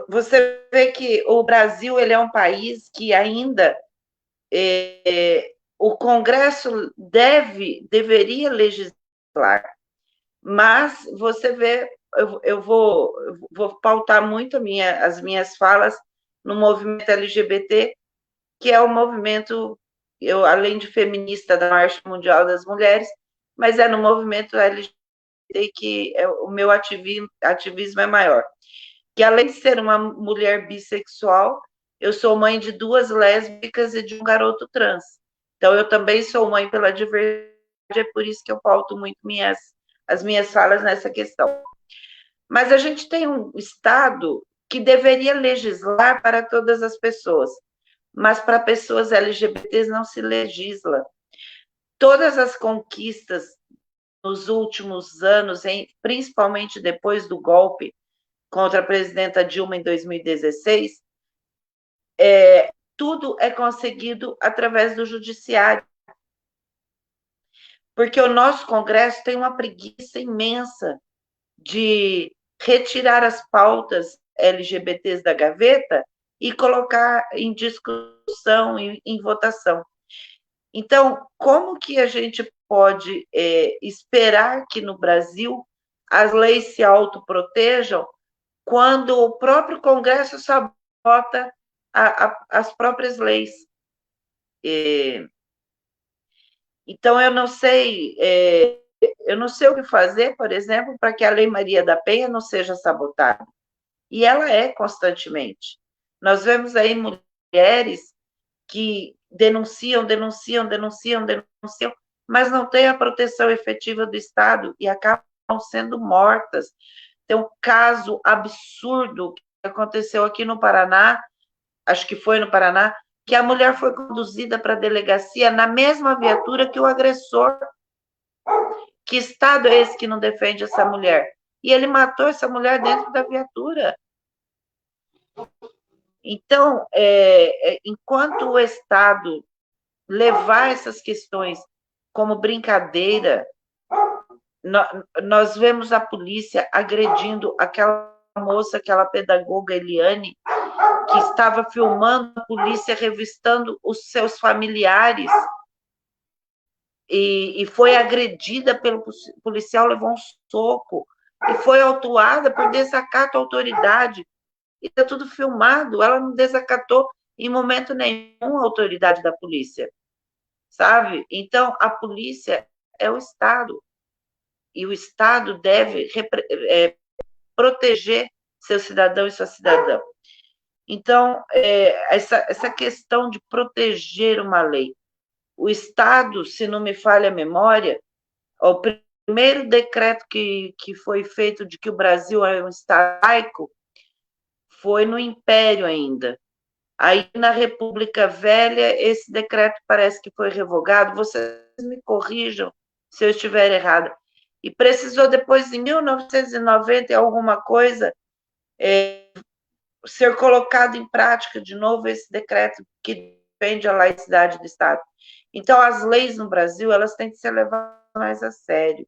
você vê que o Brasil ele é um país que ainda o Congresso deveria legislar, mas você vê, eu vou pautar muito as minhas falas no movimento LGBT, que é o movimento, além de feminista da Marcha Mundial das Mulheres, mas é no movimento LGBT que o meu ativismo é maior. Que além de ser uma mulher bissexual, eu sou mãe de 2 lésbicas e de um garoto trans. Então, eu também sou mãe pela diversidade, é por isso que eu pauto muito as minhas falas nessa questão. Mas a gente tem um Estado que deveria legislar para todas as pessoas, mas para pessoas LGBTs não se legisla. Todas as conquistas nos últimos anos, principalmente depois do golpe contra a presidenta Dilma em 2016, tudo é conseguido através do judiciário. Porque o nosso Congresso tem uma preguiça imensa de retirar as pautas LGBTs da gaveta e colocar em discussão, em votação. Então, como que a gente pode esperar que no Brasil as leis se autoprotejam quando o próprio Congresso sabota as próprias leis? Então, eu não sei o que fazer, por exemplo, para que a Lei Maria da Penha não seja sabotada. E ela é constantemente. Nós vemos aí mulheres que denunciam, mas não têm a proteção efetiva do Estado e acabam sendo mortas. Tem um caso absurdo que aconteceu aqui no Paraná, acho que foi no Paraná, que a mulher foi conduzida para a delegacia na mesma viatura que o agressor. Que Estado é esse que não defende essa mulher? E ele matou essa mulher dentro da viatura. Então, enquanto o Estado levar essas questões como brincadeira, nós vemos a polícia agredindo aquela moça, aquela pedagoga Eliane, que estava filmando a polícia revistando os seus familiares e foi agredida pelo policial, levou um soco e foi autuada por desacato à autoridade. E está tudo filmado, ela não desacatou em momento nenhum a autoridade da polícia, sabe? Então, a polícia é o Estado, e o Estado deve proteger seu cidadão e sua cidadã. Então, essa questão de proteger uma lei, o Estado, se não me falha a memória, o primeiro decreto que foi feito de que o Brasil é um Estado laico foi no Império ainda. Aí, na República Velha, esse decreto parece que foi revogado. Vocês me corrijam se eu estiver errada. E precisou, depois, em 1990, alguma coisa, ser colocado em prática de novo esse decreto que defende a laicidade do Estado. Então, as leis no Brasil, elas têm que ser levadas mais a sério.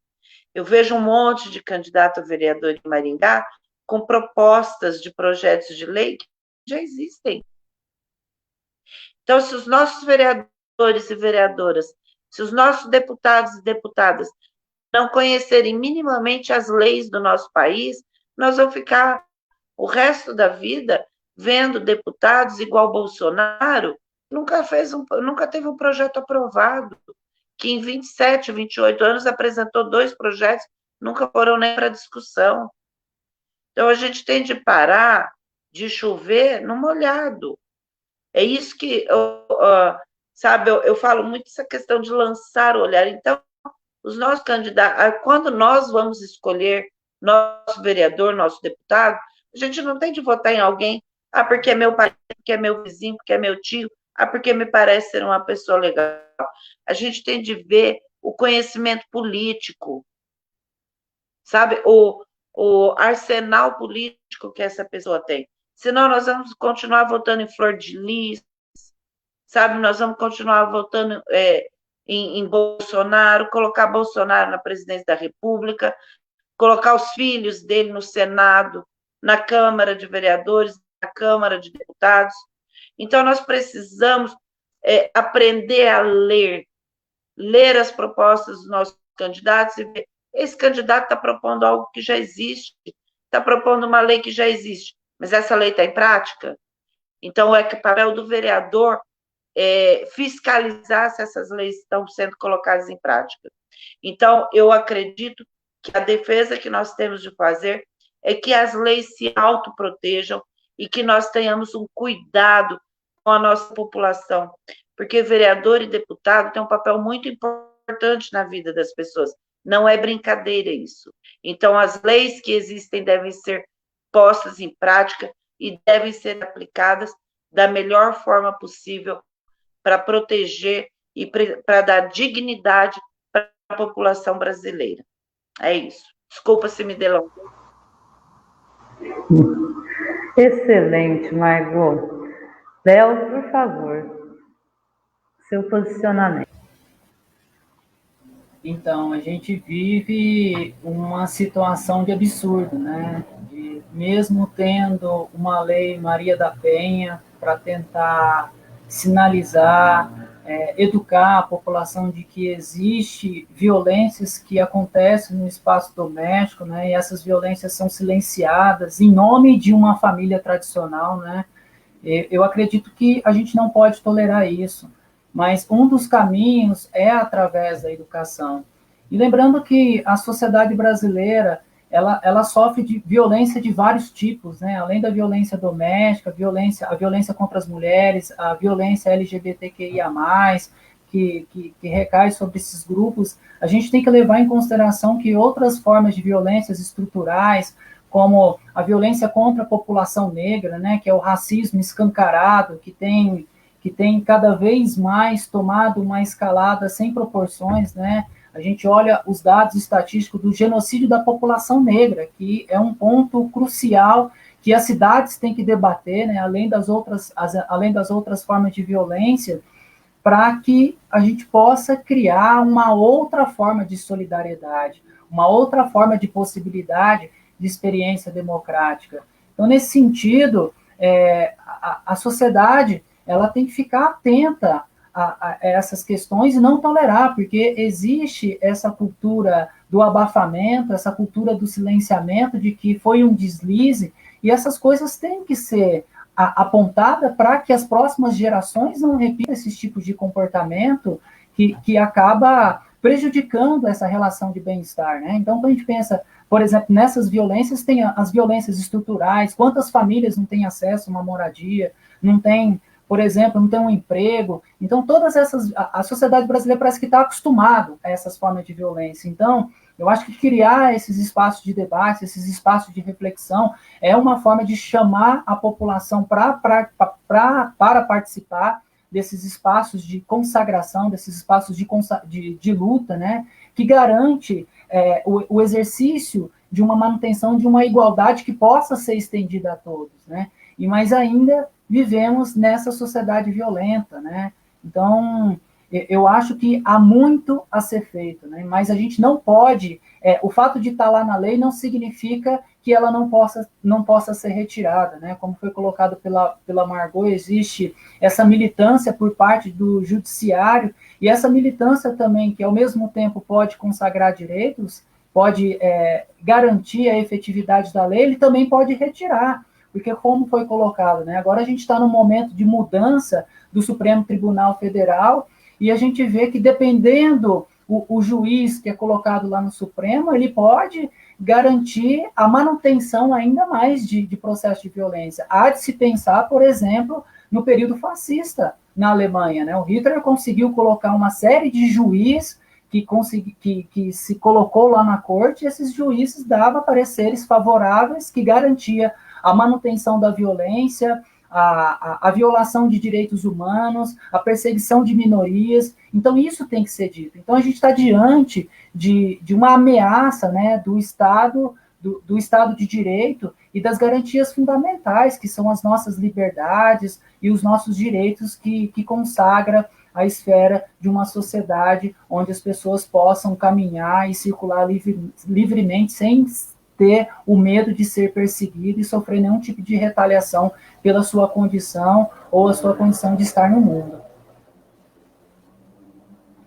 Eu vejo um monte de candidato a vereador em Maringá com propostas de projetos de lei que já existem. Então, se os nossos vereadores e vereadoras, se os nossos deputados e deputadas não conhecerem minimamente as leis do nosso país, nós vamos ficar o resto da vida vendo deputados igual Bolsonaro, nunca teve um projeto aprovado, que em 27, 28 anos apresentou 2 projetos, nunca foram nem para discussão. Então, a gente tem de parar de chover no molhado. É isso que, sabe, eu falo muito essa questão de lançar o olhar. Então, os nossos candidatos, quando nós vamos escolher nosso vereador, nosso deputado, a gente não tem de votar em alguém, porque é meu pai, porque é meu vizinho, porque é meu tio, porque me parece ser uma pessoa legal. A gente tem de ver o conhecimento político, sabe, o arsenal político que essa pessoa tem. Senão nós vamos continuar votando em flor de lis, sabe, nós vamos continuar votando em Bolsonaro, colocar Bolsonaro na presidência da República, colocar os filhos dele no Senado, na Câmara de Vereadores, na Câmara de Deputados. Então, nós precisamos aprender a ler as propostas dos nossos candidatos e ver, esse candidato está propondo algo que já existe, está propondo uma lei que já existe, mas essa lei está em prática? Então, é que o papel do vereador fiscalizar se essas leis estão sendo colocadas em prática. Então, eu acredito que a defesa que nós temos de fazer é que as leis se autoprotejam e que nós tenhamos um cuidado com a nossa população, porque vereador e deputado têm um papel muito importante na vida das pessoas, não é brincadeira isso. Então, as leis que existem devem ser postas em prática e devem ser aplicadas da melhor forma possível para proteger e para dar dignidade para a população brasileira. É isso. Desculpa se me delonguei. Excelente, Margot. Léo, por favor, seu posicionamento. Então, a gente vive uma situação de absurdo, né? Mesmo tendo uma lei Maria da Penha para tentar sinalizar, educar a população de que existe violências que acontecem no espaço doméstico, né? E essas violências são silenciadas em nome de uma família tradicional, né? Eu acredito que a gente não pode tolerar isso, mas um dos caminhos é através da educação. E lembrando que a sociedade brasileira, ela sofre de violência de vários tipos, né? Além da violência doméstica, a violência contra as mulheres, a violência LGBTQIA+, que recai sobre esses grupos, a gente tem que levar em consideração que outras formas de violências estruturais, como a violência contra a população negra, né, que é o racismo escancarado, que tem cada vez mais tomado uma escalada sem proporções, né? A gente olha os dados estatísticos do genocídio da população negra, que é um ponto crucial que as cidades têm que debater, né, além das outras formas de violência, para que a gente possa criar uma outra forma de solidariedade, uma outra forma de possibilidade de experiência democrática. Então, nesse sentido, a sociedade ela tem que ficar atenta a essas questões e não tolerar, porque existe essa cultura do abafamento, essa cultura do silenciamento, de que foi um deslize, e essas coisas têm que ser apontadas para que as próximas gerações não repitam esses tipos de comportamento que acaba prejudicando essa relação de bem-estar, né? Então, quando a gente pensa, por exemplo, nessas violências, tem as violências estruturais, quantas famílias não têm acesso a uma moradia, não tem, por exemplo, não tem um emprego. Então, todas essas, a sociedade brasileira parece que está acostumado a essas formas de violência. Então, eu acho que criar esses espaços de debate, esses espaços de reflexão, é uma forma de chamar a população para participar desses espaços de consagração, desses espaços de luta, né, que garante o exercício de uma manutenção de uma igualdade que possa ser estendida a todos, né? E mais ainda vivemos nessa sociedade violenta, né? Então, eu acho que há muito a ser feito, né? Mas a gente não pode, o fato de estar lá na lei não significa que ela não possa ser retirada, né? Como foi colocado pela Margot, existe essa militância por parte do judiciário, e essa militância também, que ao mesmo tempo pode consagrar direitos, pode garantir a efetividade da lei, ele também pode retirar, porque como foi colocado, né? Agora a gente está num momento de mudança do Supremo Tribunal Federal, e a gente vê que dependendo o juiz que é colocado lá no Supremo, ele pode garantir a manutenção ainda mais de processo de violência. Há de se pensar, por exemplo, no período fascista na Alemanha, né? O Hitler conseguiu colocar uma série de juízes que se colocou lá na corte, e esses juízes davam pareceres favoráveis que garantia a manutenção da violência, a violação de direitos humanos, a perseguição de minorias. Então, isso tem que ser dito. Então, a gente está diante de uma ameaça, né, do Estado de Direito e das garantias fundamentais, que são as nossas liberdades e os nossos direitos que consagra a esfera de uma sociedade onde as pessoas possam caminhar e circular livremente sem ter o medo de ser perseguido e sofrer nenhum tipo de retaliação pela sua condição ou a sua condição de estar no mundo.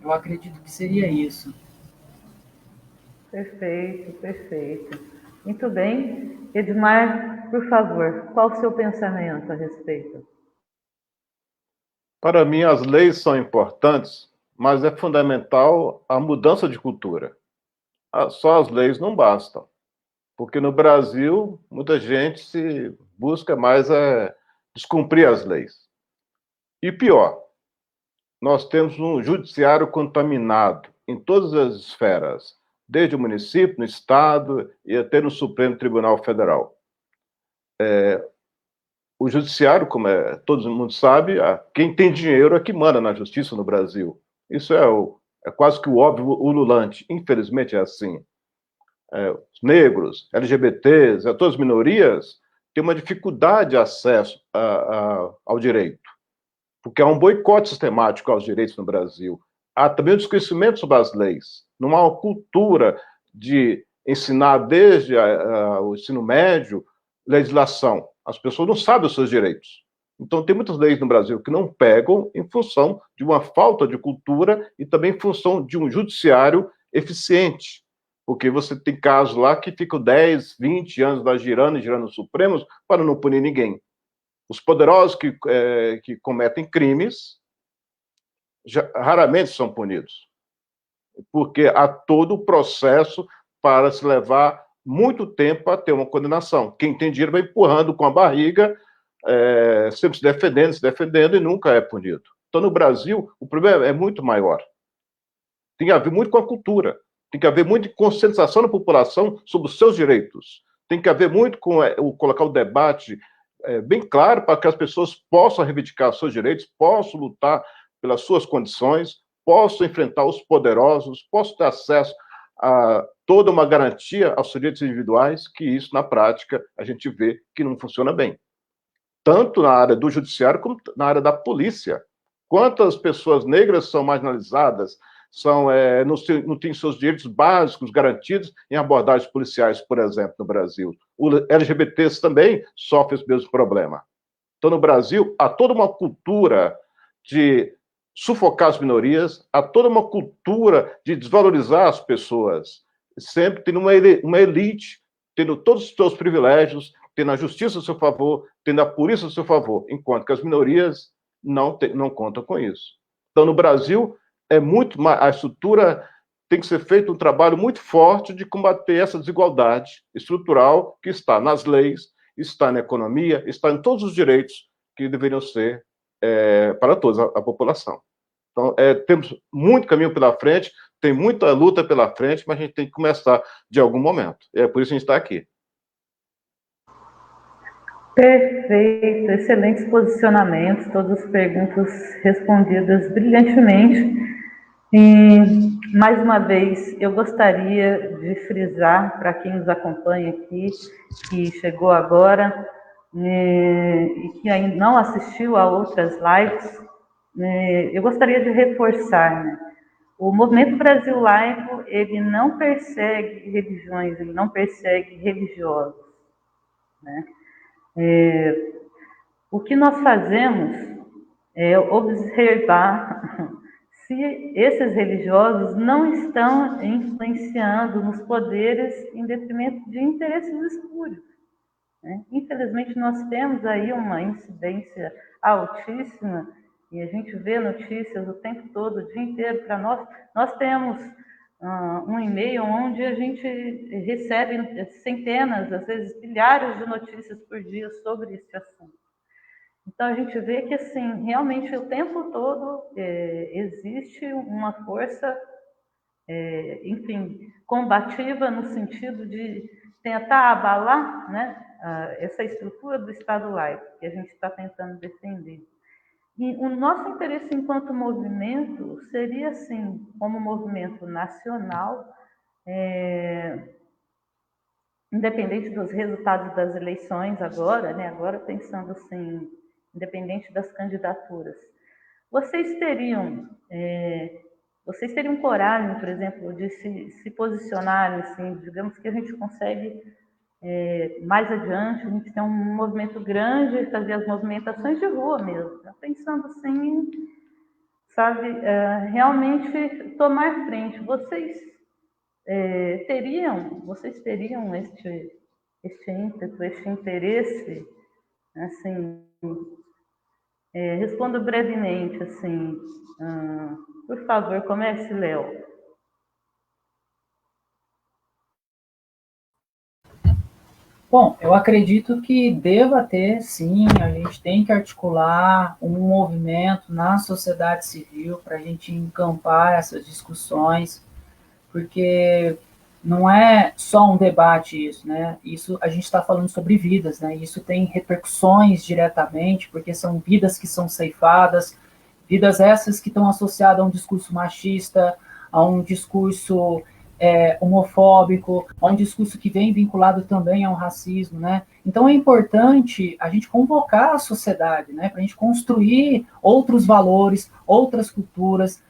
Eu acredito que seria isso. Perfeito, perfeito. Muito bem. Edmar, por favor, qual o seu pensamento a respeito? Para mim, as leis são importantes, mas é fundamental a mudança de cultura. Só as leis não bastam. Porque no Brasil, muita gente se busca mais descumprir as leis. E pior, nós temos um judiciário contaminado em todas as esferas, desde o município, no Estado e até no Supremo Tribunal Federal. O judiciário, como todo mundo sabe, quem tem dinheiro é que manda na justiça no Brasil. Isso é quase que o óbvio ululante. Infelizmente é assim. Os negros, LGBTs, todas as minorias têm uma dificuldade de acesso ao direito, porque há um boicote sistemático aos direitos no Brasil. há também o desconhecimento sobre as leis. Não há uma cultura de ensinar desde o ensino médio legislação. As pessoas não sabem os seus direitos. Então, tem muitas leis no Brasil que não pegam em função de uma falta de cultura e também em função de um judiciário eficiente. Porque você tem casos lá que ficam 10, 20 anos lá girando e girando os Supremos para não punir ninguém. Os poderosos que cometem crimes raramente são punidos, porque há todo o processo para se levar muito tempo para ter uma condenação. Quem tem dinheiro vai empurrando com a barriga, sempre se defendendo e nunca é punido. Então, no Brasil, o problema é muito maior. Tem a ver muito com a cultura, tem que haver muita conscientização da população sobre os seus direitos, tem que haver muito com colocar o debate bem claro para que as pessoas possam reivindicar seus direitos, possam lutar pelas suas condições, possam enfrentar os poderosos, possam ter acesso a toda uma garantia aos seus direitos individuais, que isso, na prática, a gente vê que não funciona bem. Tanto na área do judiciário como na área da polícia. Quantas pessoas negras são marginalizadas, não têm seus direitos básicos garantidos em abordagens policiais, por exemplo, no Brasil. Os LGBTs também sofrem esse mesmo problema. Então, no Brasil, há toda uma cultura de sufocar as minorias, há toda uma cultura de desvalorizar as pessoas, sempre tendo uma elite, tendo todos os seus privilégios, tendo a justiça a seu favor, tendo a polícia a seu favor, enquanto que as minorias não contam com isso. Então, no Brasil, a estrutura tem que ser feito um trabalho muito forte de combater essa desigualdade estrutural que está nas leis, está na economia, está em todos os direitos que deveriam ser para toda a população. Então, temos muito caminho pela frente, tem muita luta pela frente, mas a gente tem que começar de algum momento. É por isso que a gente está aqui. Perfeito, excelentes posicionamentos, todas as perguntas respondidas brilhantemente. E, mais uma vez, eu gostaria de frisar para quem nos acompanha aqui, que chegou agora e que ainda não assistiu a outras lives, eu gostaria de reforçar, né? O Movimento Brasil Laico, ele não persegue religiões, ele não persegue religiosos, né? O que nós fazemos é observar se esses religiosos não estão influenciando nos poderes em detrimento de interesses espúrios, né? Infelizmente, nós temos aí uma incidência altíssima, e a gente vê notícias o tempo todo, o dia inteiro para nós. Nós temos um e-mail onde a gente recebe centenas, às vezes milhares de notícias por dia sobre esse assunto. Então, a gente vê que, assim, realmente, o tempo todo existe uma força, enfim, combativa no sentido de tentar abalar, né, essa estrutura do Estado laico que a gente está tentando defender. E o nosso interesse enquanto movimento seria, assim, como movimento nacional, independente dos resultados das eleições agora, né, agora pensando assim, independente das candidaturas, vocês teriam coragem, por exemplo, de se posicionarem, assim, digamos que a gente consegue mais adiante, a gente tem um movimento grande, fazer as movimentações de rua mesmo, tá? Pensando assim, sabe, realmente tomar frente. Vocês teriam este ímpeto, este interesse, assim, respondo brevemente, assim, por favor, comece, Léo. Bom, eu acredito que deva ter, sim, a gente tem que articular um movimento na sociedade civil para a gente encampar essas discussões, porque não é só um debate isso, né? Isso a gente está falando sobre vidas, né? Isso tem repercussões diretamente, porque são vidas que são ceifadas, vidas essas que estão associadas a um discurso machista, a um discurso homofóbico, a um discurso que vem vinculado também ao racismo, né? Então é importante a gente convocar a sociedade, né? Para a gente construir outros valores, outras culturas,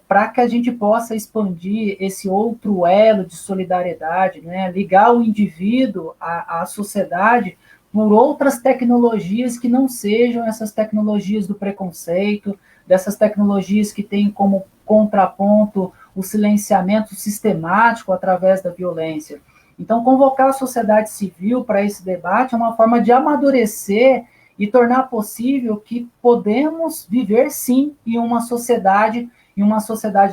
para que a gente possa expandir esse outro elo de solidariedade, né? Ligar o indivíduo à sociedade por outras tecnologias que não sejam essas tecnologias do preconceito, dessas tecnologias que têm como contraponto o silenciamento sistemático através da violência. Então, convocar a sociedade civil para esse debate é uma forma de amadurecer e tornar possível que podemos viver, sim, em uma sociedade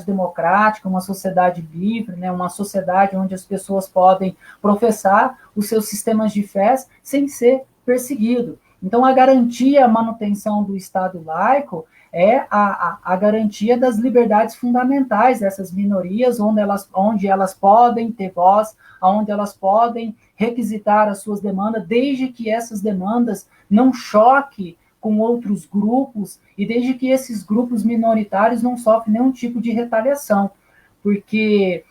democrática, uma sociedade livre, né, uma sociedade onde as pessoas podem professar os seus sistemas de fé sem ser perseguido. Então, a garantia, a manutenção do Estado laico é a garantia das liberdades fundamentais dessas minorias, onde elas podem ter voz, onde elas podem requisitar as suas demandas, desde que essas demandas não choquem com outros grupos e desde que esses grupos minoritários não sofrem nenhum tipo de retaliação. Porque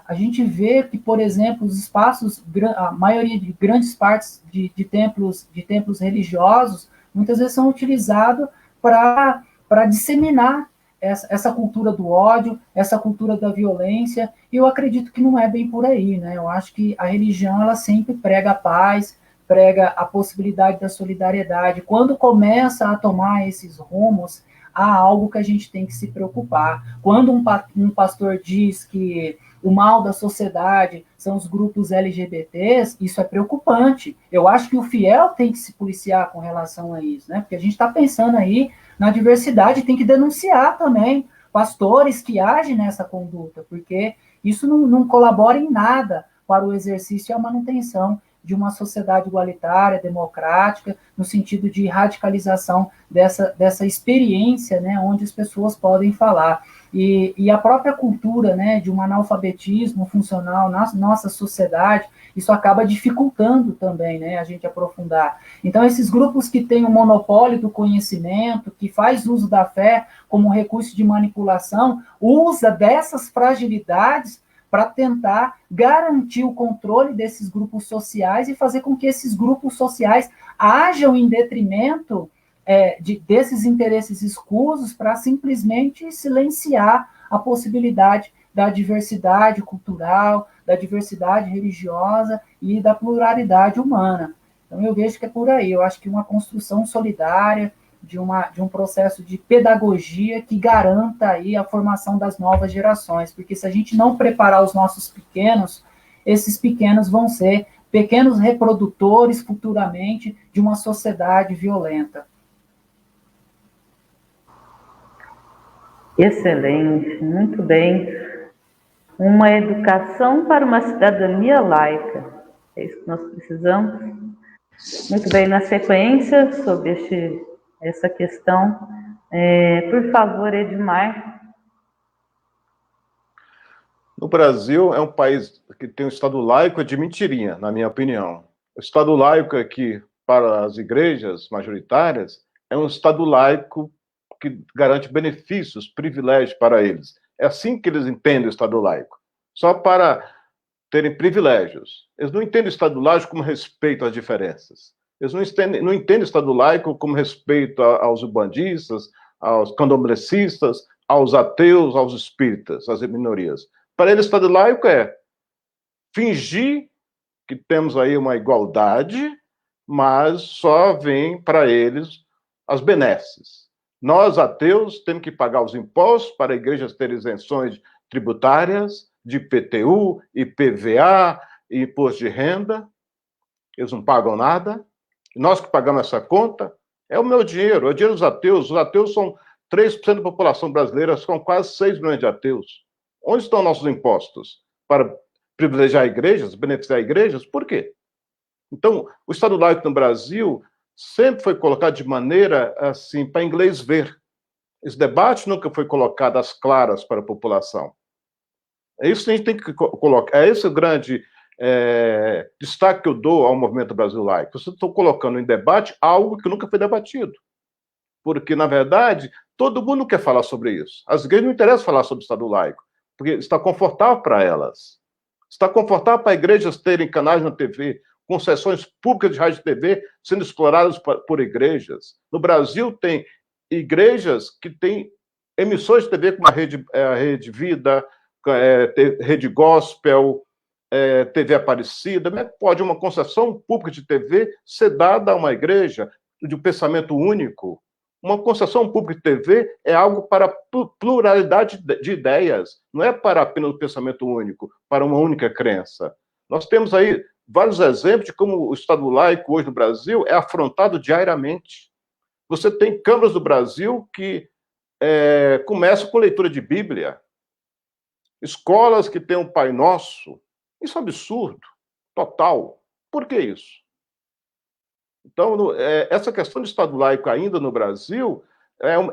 a gente vê que, por exemplo, os espaços, a maioria de grandes partes de templos religiosos, muitas vezes são utilizados para disseminar essa cultura do ódio, essa cultura da violência, e eu acredito que não é bem por aí, né? Eu acho que a religião, ela sempre prega a paz, prega a possibilidade da solidariedade. Quando começa a tomar esses rumos, há algo que a gente tem que se preocupar. Quando um pastor diz que o mal da sociedade são os grupos LGBTs, isso é preocupante. Eu acho que o fiel tem que se policiar com relação a isso, né? Porque a gente está pensando aí na diversidade, tem que denunciar também pastores que agem nessa conduta, porque isso não colabora em nada para o exercício e a manutenção de uma sociedade igualitária, democrática, no sentido de radicalização dessa experiência, né, onde as pessoas podem falar. E a própria cultura, né, de um analfabetismo funcional na nossa sociedade, isso acaba dificultando também, né, a gente aprofundar. Então, esses grupos que têm o monopólio do conhecimento, que faz uso da fé como recurso de manipulação, usa dessas fragilidades para tentar garantir o controle desses grupos sociais e fazer com que esses grupos sociais hajam em detrimento desses interesses escusos para simplesmente silenciar a possibilidade da diversidade cultural, da diversidade religiosa e da pluralidade humana. Então, eu vejo que é por aí. Eu acho que uma construção solidária, de um processo de pedagogia que garanta aí a formação das novas gerações, porque se a gente não preparar os nossos pequenos, esses pequenos vão ser pequenos reprodutores futuramente de uma sociedade violenta. Excelente, muito bem. Uma educação para uma cidadania laica. É isso que nós precisamos. Muito bem, na sequência, sobre essa questão, por favor, Edmar. No Brasil, é um país que tem um Estado laico de mentirinha, na minha opinião. O Estado laico aqui, para as igrejas majoritárias, é um Estado laico que garante benefícios, privilégios para eles. É assim que eles entendem o Estado laico. Só para terem privilégios. Eles não entendem o Estado laico como respeito às diferenças. Eles não entendem o Estado laico como respeito aos ubandistas, aos candomblecistas, aos ateus, aos espíritas, às minorias. Para eles, o Estado laico é fingir que temos aí uma igualdade, mas só vem para eles as benesses. Nós, ateus, temos que pagar os impostos para igrejas terem isenções tributárias, de IPTU, IPVA, imposto de renda. Eles não pagam nada. Nós que pagamos essa conta, é o meu dinheiro, é o dinheiro dos ateus. Os ateus são 3% da população brasileira, são quase 6 milhões de ateus. Onde estão nossos impostos? Para privilegiar igrejas, beneficiar igrejas? Por quê? Então, o Estado laico no Brasil sempre foi colocado de maneira assim, para inglês ver. Esse debate nunca foi colocado às claras para a população. É isso que a gente tem que colocar. É esse o grande destaque que eu dou ao movimento Brasil Laico. Você está colocando em debate algo que nunca foi debatido. Porque, na verdade, todo mundo quer falar sobre isso. As igrejas não interessam falar sobre o Estado laico, porque está confortável para elas. Está confortável para igrejas terem canais na TV, concessões públicas de rádio e TV sendo exploradas por igrejas. No Brasil, tem igrejas que têm emissões de TV como a Rede Vida, Rede Gospel, TV Aparecida, como é que pode uma concessão pública de TV ser dada a uma igreja de um pensamento único? Uma concessão pública de TV é algo para pluralidade de ideias, não é para apenas o pensamento único, para uma única crença. Nós temos aí vários exemplos de como o Estado laico hoje no Brasil é afrontado diariamente. Você tem câmaras do Brasil que começam com leitura de Bíblia, escolas que têm o Pai Nosso. Isso é um absurdo, total. Por que isso? Então, essa questão de Estado laico ainda no Brasil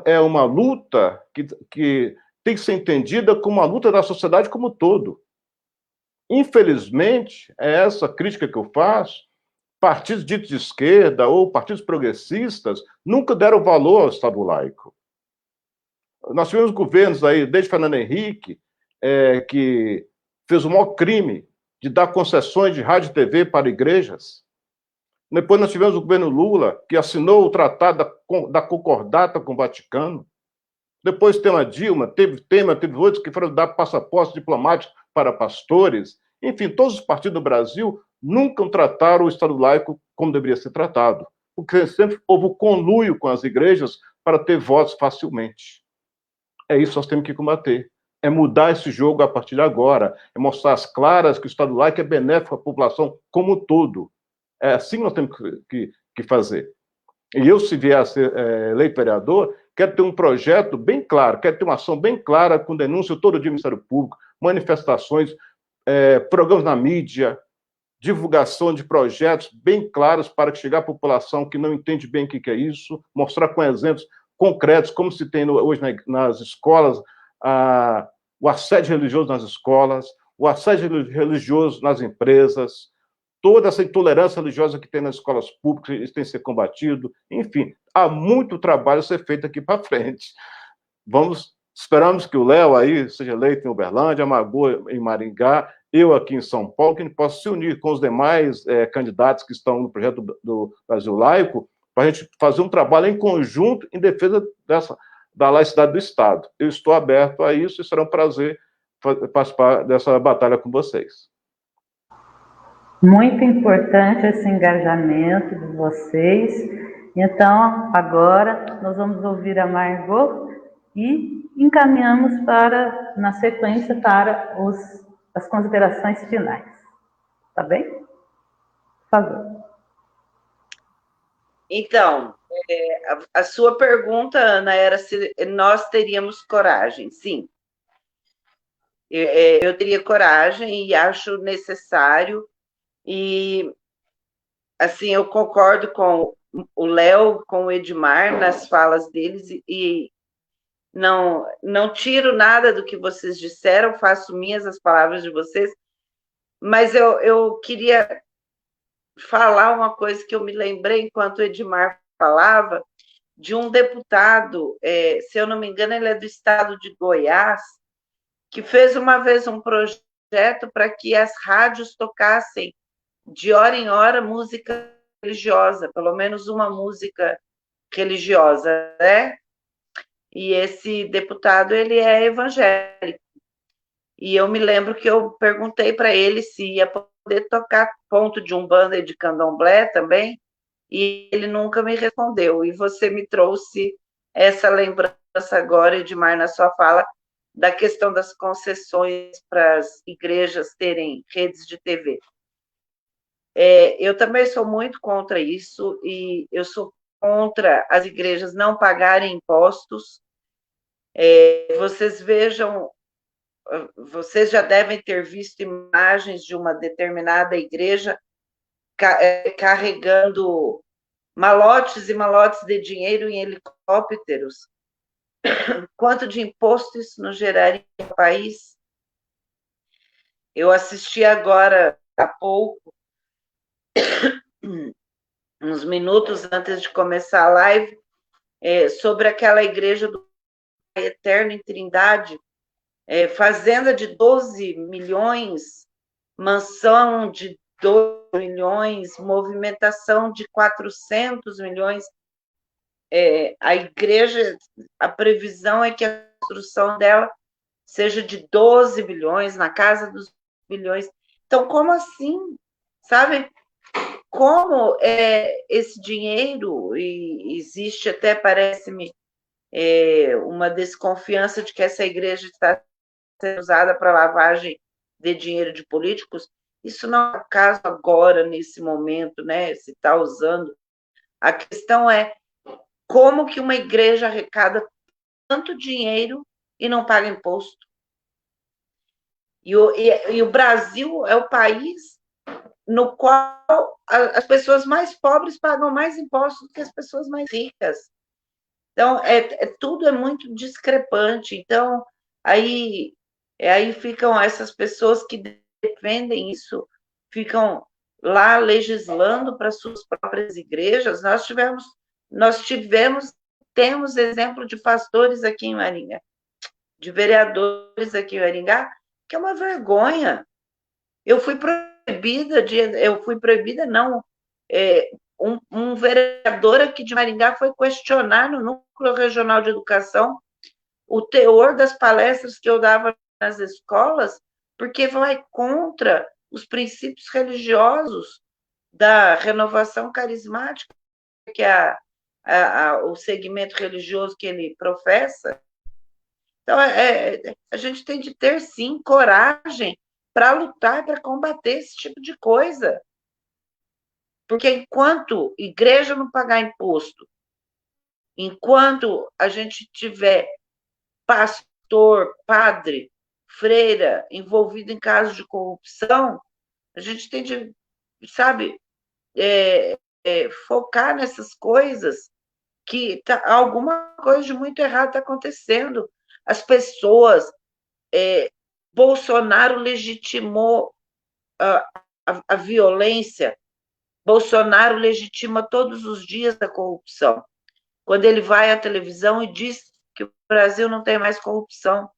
é uma luta que tem que ser entendida como uma luta da sociedade como um todo. Infelizmente, é essa crítica que eu faço, partidos ditos de esquerda ou partidos progressistas nunca deram valor ao Estado laico. Nós tivemos governos aí, desde Fernando Henrique, que fez o maior crime de dar concessões de rádio e TV para igrejas. Depois nós tivemos o governo Lula, que assinou o tratado da concordata com o Vaticano. Depois tem a Dilma, teve outros que foram dar passaportes diplomáticos para pastores. Enfim, todos os partidos do Brasil nunca trataram o Estado laico como deveria ser tratado, porque sempre houve o conluio com as igrejas para ter votos facilmente. É isso que nós temos que combater. É mudar esse jogo a partir de agora. É mostrar às claras que o Estado laico é benéfico à população como um todo. É assim que nós temos que fazer. E eu, se vier a ser eleito vereador, quero ter um projeto bem claro, quero ter uma ação bem clara, com denúncia todo dia no Ministério Público, manifestações, programas na mídia, divulgação de projetos bem claros para chegar à população que não entende bem o que é isso, mostrar com exemplos concretos, como se tem hoje nas escolas, o assédio religioso nas escolas, o assédio religioso nas empresas, toda essa intolerância religiosa que tem nas escolas públicas, isso tem que ser combatido. Enfim, há muito trabalho a ser feito aqui para frente. Esperamos que o Léo aí seja eleito em Uberlândia, a Magu em Maringá, eu aqui em São Paulo, que a gente possa se unir com os demais candidatos que estão no projeto do Brasil Laico, para a gente fazer um trabalho em conjunto em defesa da laicidade do Estado. Eu estou aberto a isso e será um prazer participar dessa batalha com vocês. Muito importante esse engajamento de vocês. Então, agora, nós vamos ouvir a Margot e encaminhamos na sequência, para as considerações finais. Tá bem? Por favor. Então, a sua pergunta, Ana, era se nós teríamos coragem. Sim. Eu teria coragem e acho necessário. E, assim, eu concordo com o Léo, com o Edmar, nas falas deles, e não tiro nada do que vocês disseram, faço minhas as palavras de vocês, mas eu queria falar uma coisa que eu me lembrei enquanto o Edmar falava, de um deputado, se eu não me engano, ele é do estado de Goiás, que fez uma vez um projeto para que as rádios tocassem de hora em hora música religiosa, pelo menos uma música religiosa, né? E esse deputado, ele é evangélico. E eu me lembro que eu perguntei para ele se ia poder tocar ponto de umbanda e de candomblé também, e ele nunca me respondeu. E você me trouxe essa lembrança agora, Edmar, na sua fala, da questão das concessões para as igrejas terem redes de TV. Eu também sou muito contra isso, e eu sou contra as igrejas não pagarem impostos. Vocês vejam, vocês já devem ter visto imagens de uma determinada igreja carregando malotes e malotes de dinheiro em helicópteros. Quanto de imposto isso nos geraria no país? Eu assisti agora, há pouco, uns minutos antes de começar a live, sobre aquela igreja do Eterno em Trindade, fazenda de 12 milhões, mansão de 2 milhões, movimentação de 400 milhões. A igreja, a previsão é que a construção dela seja de 12 bilhões, na casa dos bilhões. Então, como assim? Sabe? Como esse dinheiro, e existe até, parece-me, uma desconfiança de que essa igreja está sendo usada para lavagem de dinheiro de políticos, isso não é o caso agora, nesse momento, né? Se está usando. A questão é como que uma igreja arrecada tanto dinheiro e não paga imposto. E o Brasil é o país no qual as pessoas mais pobres pagam mais impostos do que as pessoas mais ricas. Então, tudo é muito discrepante. Então, aí ficam essas pessoas que defendem isso, ficam lá legislando para suas próprias igrejas. Temos exemplo de pastores aqui em Maringá, de vereadores aqui em Maringá, que é uma vergonha. Eu fui proibida, não. Um vereador aqui de Maringá foi questionar no Núcleo Regional de Educação o teor das palestras que eu dava nas escolas, porque vai contra os princípios religiosos da renovação carismática, que é o segmento religioso que ele professa. Então, a gente tem de ter, sim, coragem para lutar, para combater esse tipo de coisa. Porque enquanto igreja não pagar imposto, enquanto a gente tiver pastor, padre, freira envolvido em casos de corrupção, a gente tem de, sabe, focar nessas coisas que alguma coisa de muito errado está acontecendo. As pessoas, Bolsonaro legitimou a violência, Bolsonaro legitima todos os dias a corrupção. Quando ele vai à televisão e diz que o Brasil não tem mais corrupção.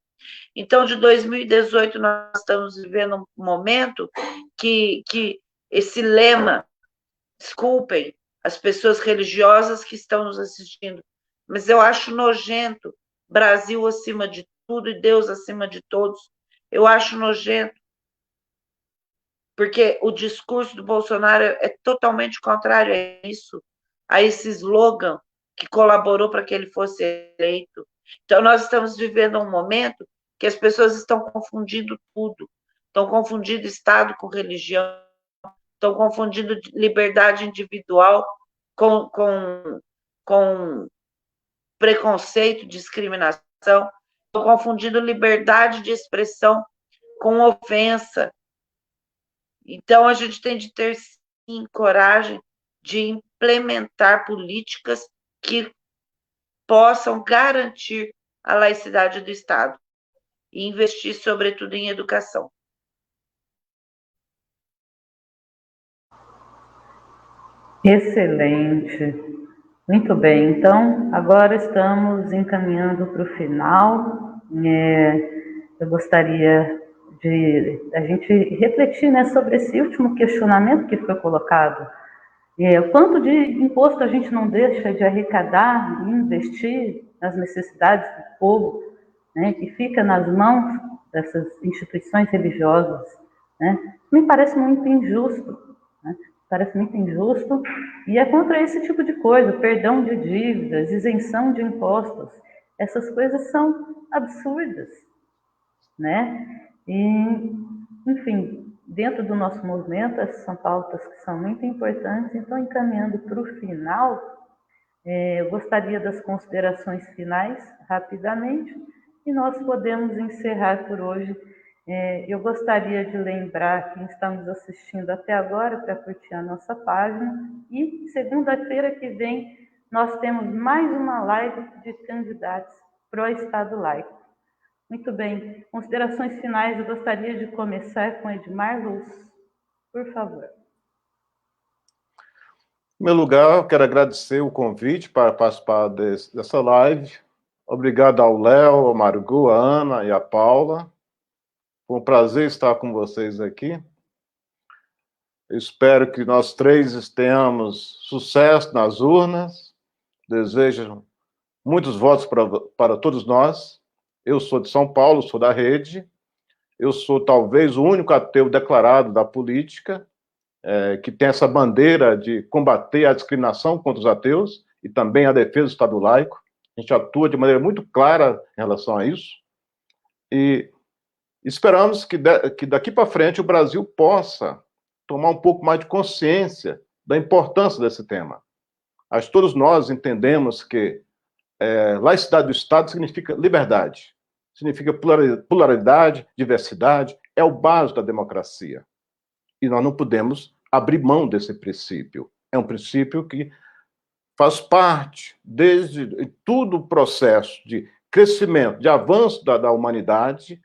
Então, de 2018, nós estamos vivendo um momento que esse lema, desculpem as pessoas religiosas que estão nos assistindo, mas eu acho nojento, Brasil acima de tudo e Deus acima de todos. Eu acho nojento, porque o discurso do Bolsonaro é totalmente contrário a isso, a esse slogan que colaborou para que ele fosse eleito. Então, nós estamos vivendo um momento que as pessoas estão confundindo tudo, estão confundindo Estado com religião, estão confundindo liberdade individual com preconceito, discriminação, estão confundindo liberdade de expressão com ofensa. Então, a gente tem de ter, sim, coragem de implementar políticas que possam garantir a laicidade do Estado e investir, sobretudo, em educação. Excelente. Muito bem. Então, agora estamos encaminhando para o final. Eu gostaria de a gente refletir, né, sobre esse último questionamento que foi colocado. O quanto de imposto a gente não deixa de arrecadar e investir nas necessidades do povo, né, que fica nas mãos dessas instituições religiosas, né? Me parece muito injusto, né? Parece muito injusto, e é contra esse tipo de coisa, perdão de dívidas, isenção de impostos. Essas coisas são absurdas, né? E, enfim, dentro do nosso movimento, essas são pautas que são muito importantes. Então, encaminhando para o final, eu gostaria das considerações finais, rapidamente, e nós podemos encerrar por hoje. Eu gostaria de lembrar quem está nos assistindo até agora para curtir a nossa página, e segunda-feira que vem nós temos mais uma live de candidatos para o Estado laico. Muito bem, considerações finais, eu gostaria de começar com Edmar Luz, por favor. Em meu lugar, eu quero agradecer o convite para participar dessa live. Obrigado ao Léo, ao Margot, a Ana e a Paula. Foi um prazer estar com vocês aqui. Eu espero que nós três tenhamos sucesso nas urnas. Desejo muitos votos para todos nós Eu sou de São Paulo, sou da rede, eu sou talvez o único ateu declarado da política, que tem essa bandeira de combater a discriminação contra os ateus e também a defesa do Estado laico. A gente atua de maneira muito clara em relação a isso. E esperamos que daqui para frente o Brasil possa tomar um pouco mais de consciência da importância desse tema. Acho que todos nós entendemos que laicidade do Estado significa liberdade, significa pluralidade, diversidade, é o básico da democracia. E nós não podemos abrir mão desse princípio. É um princípio que faz parte, desde todo o processo de crescimento, de avanço da humanidade,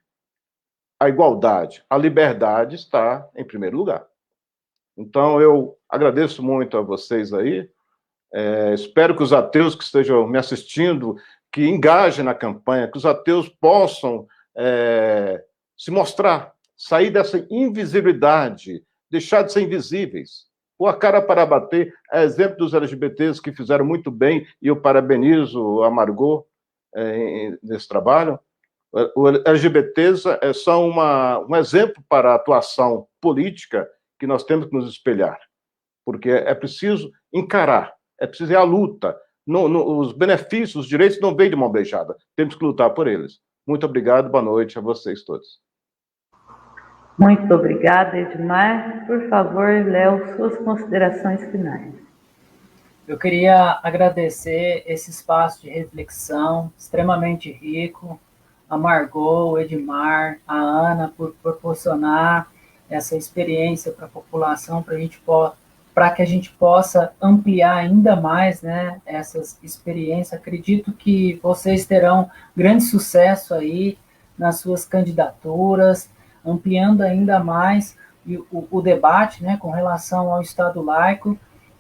a igualdade, a liberdade está em primeiro lugar. Então, eu agradeço muito a vocês aí, espero que os ateus que estejam me assistindo, que engajem na campanha, que os ateus possam se mostrar, sair dessa invisibilidade, deixar de ser invisíveis, pôr a cara para bater, é exemplo dos LGBTs que fizeram muito bem, e eu parabenizo a Margot nesse trabalho. Os LGBTs são um exemplo para a atuação política que nós temos que nos espelhar, porque é preciso encarar, é preciso ir à luta. Os benefícios, os direitos não vêm de mão beijada, temos que lutar por eles. Muito obrigado, boa noite a vocês todos. Muito obrigada, Edmar. Por favor, Léo, suas considerações finais. Eu queria agradecer esse espaço de reflexão extremamente rico, a Margot, o Edmar, a Ana, por proporcionar essa experiência para a população, para que a gente possa ampliar ainda mais, né, essas experiências. Acredito que vocês terão grande sucesso aí nas suas candidaturas, ampliando ainda mais o debate, né, com relação ao Estado laico,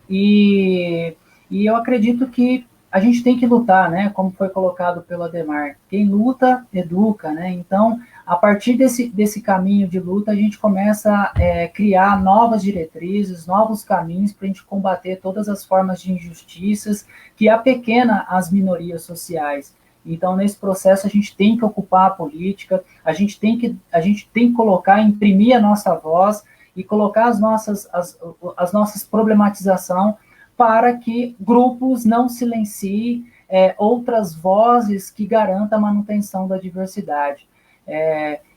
e eu acredito que a gente tem que lutar, né, como foi colocado pelo Ademar. Quem luta, educa, né, então, a partir desse caminho de luta, a gente começa a criar novas diretrizes, novos caminhos para a gente combater todas as formas de injustiças que apequena as minorias sociais. Então, nesse processo, a gente tem que ocupar a política, a gente tem que colocar, imprimir a nossa voz e colocar as nossas problematizações para que grupos não silenciem outras vozes que garantam a manutenção da diversidade.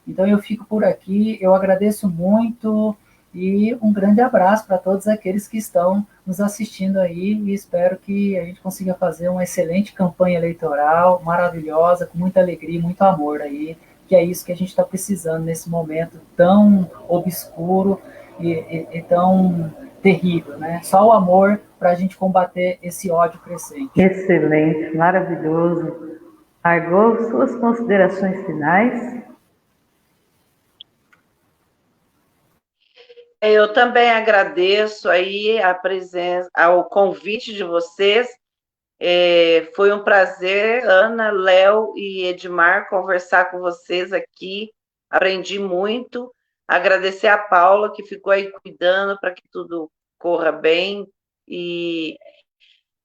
Então, eu fico por aqui, eu agradeço muito e um grande abraço para todos aqueles que estão nos assistindo aí e espero que a gente consiga fazer uma excelente campanha eleitoral, maravilhosa, com muita alegria e muito amor aí, que é isso que a gente está precisando nesse momento tão obscuro e tão terrível, né? Só o amor para a gente combater esse ódio crescente. Excelente, maravilhoso. Margot, suas considerações finais? Eu também agradeço aí a presença, o convite de vocês. Foi um prazer, Ana, Léo e Edmar, conversar com vocês aqui. Aprendi muito. Agradecer a Paula, que ficou aí cuidando para que tudo corra bem. E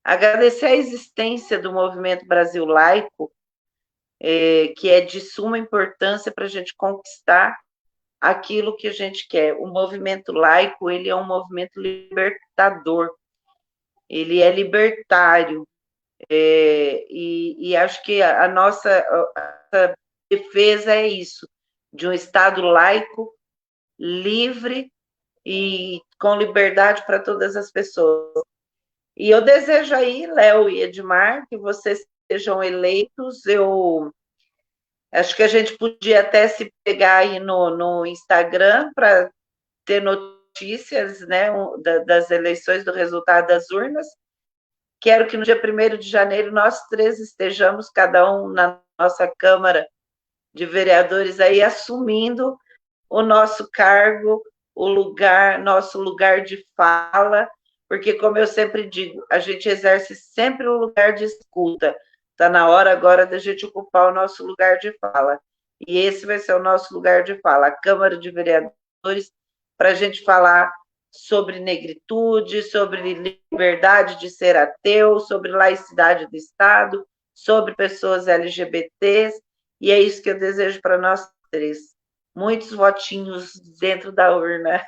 agradecer a existência do Movimento Brasil Laico, que é de suma importância para a gente conquistar aquilo que a gente quer. O movimento laico, ele é um movimento libertador, ele é libertário, e acho que a nossa defesa é isso, de um Estado laico, livre e com liberdade para todas as pessoas. E eu desejo aí, Léo e Edmar, que vocês sejam eleitos. Eu acho que a gente podia até se pegar aí no Instagram para ter notícias, né, das eleições, do resultado das urnas. Quero que no dia 1º de janeiro nós três estejamos, cada um na nossa Câmara de Vereadores, aí assumindo o nosso cargo, nosso lugar de fala, porque, como eu sempre digo, a gente exerce sempre o lugar de escuta. Está na hora agora da gente ocupar o nosso lugar de fala. E esse vai ser o nosso lugar de fala, a Câmara de Vereadores, para a gente falar sobre negritude, sobre liberdade de ser ateu, sobre laicidade do Estado, sobre pessoas LGBTs E é isso que eu desejo para nós três. Muitos votinhos dentro da urna.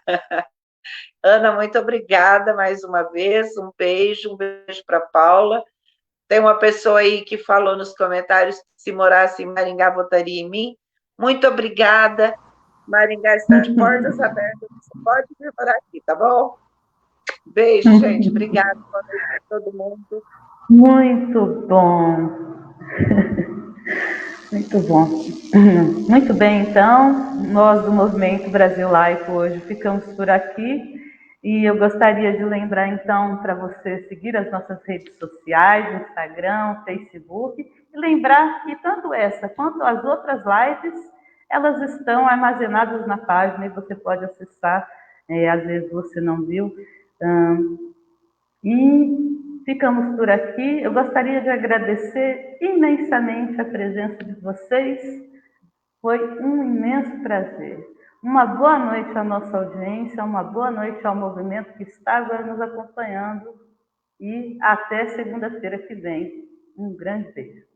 Ana, muito obrigada mais uma vez. Um beijo para Paula. Tem uma pessoa aí que falou nos comentários que se morasse em Maringá, votaria em mim. Muito obrigada. Maringá está de portas abertas. Você pode vir para aqui, tá bom? Beijo, gente. Obrigada a todo mundo. Muito bom. Muito bom. Muito bem, então, nós do Movimento Brasil Laico hoje ficamos por aqui e eu gostaria de lembrar, então, para você seguir as nossas redes sociais, Instagram, Facebook, e lembrar que tanto essa quanto as outras lives, elas estão armazenadas na página e você pode acessar, às vezes você não viu. E ficamos por aqui. Eu gostaria de agradecer imensamente a presença de vocês. Foi um imenso prazer. Uma boa noite à nossa audiência, uma boa noite ao movimento que está agora nos acompanhando e até segunda-feira que vem. Um grande beijo.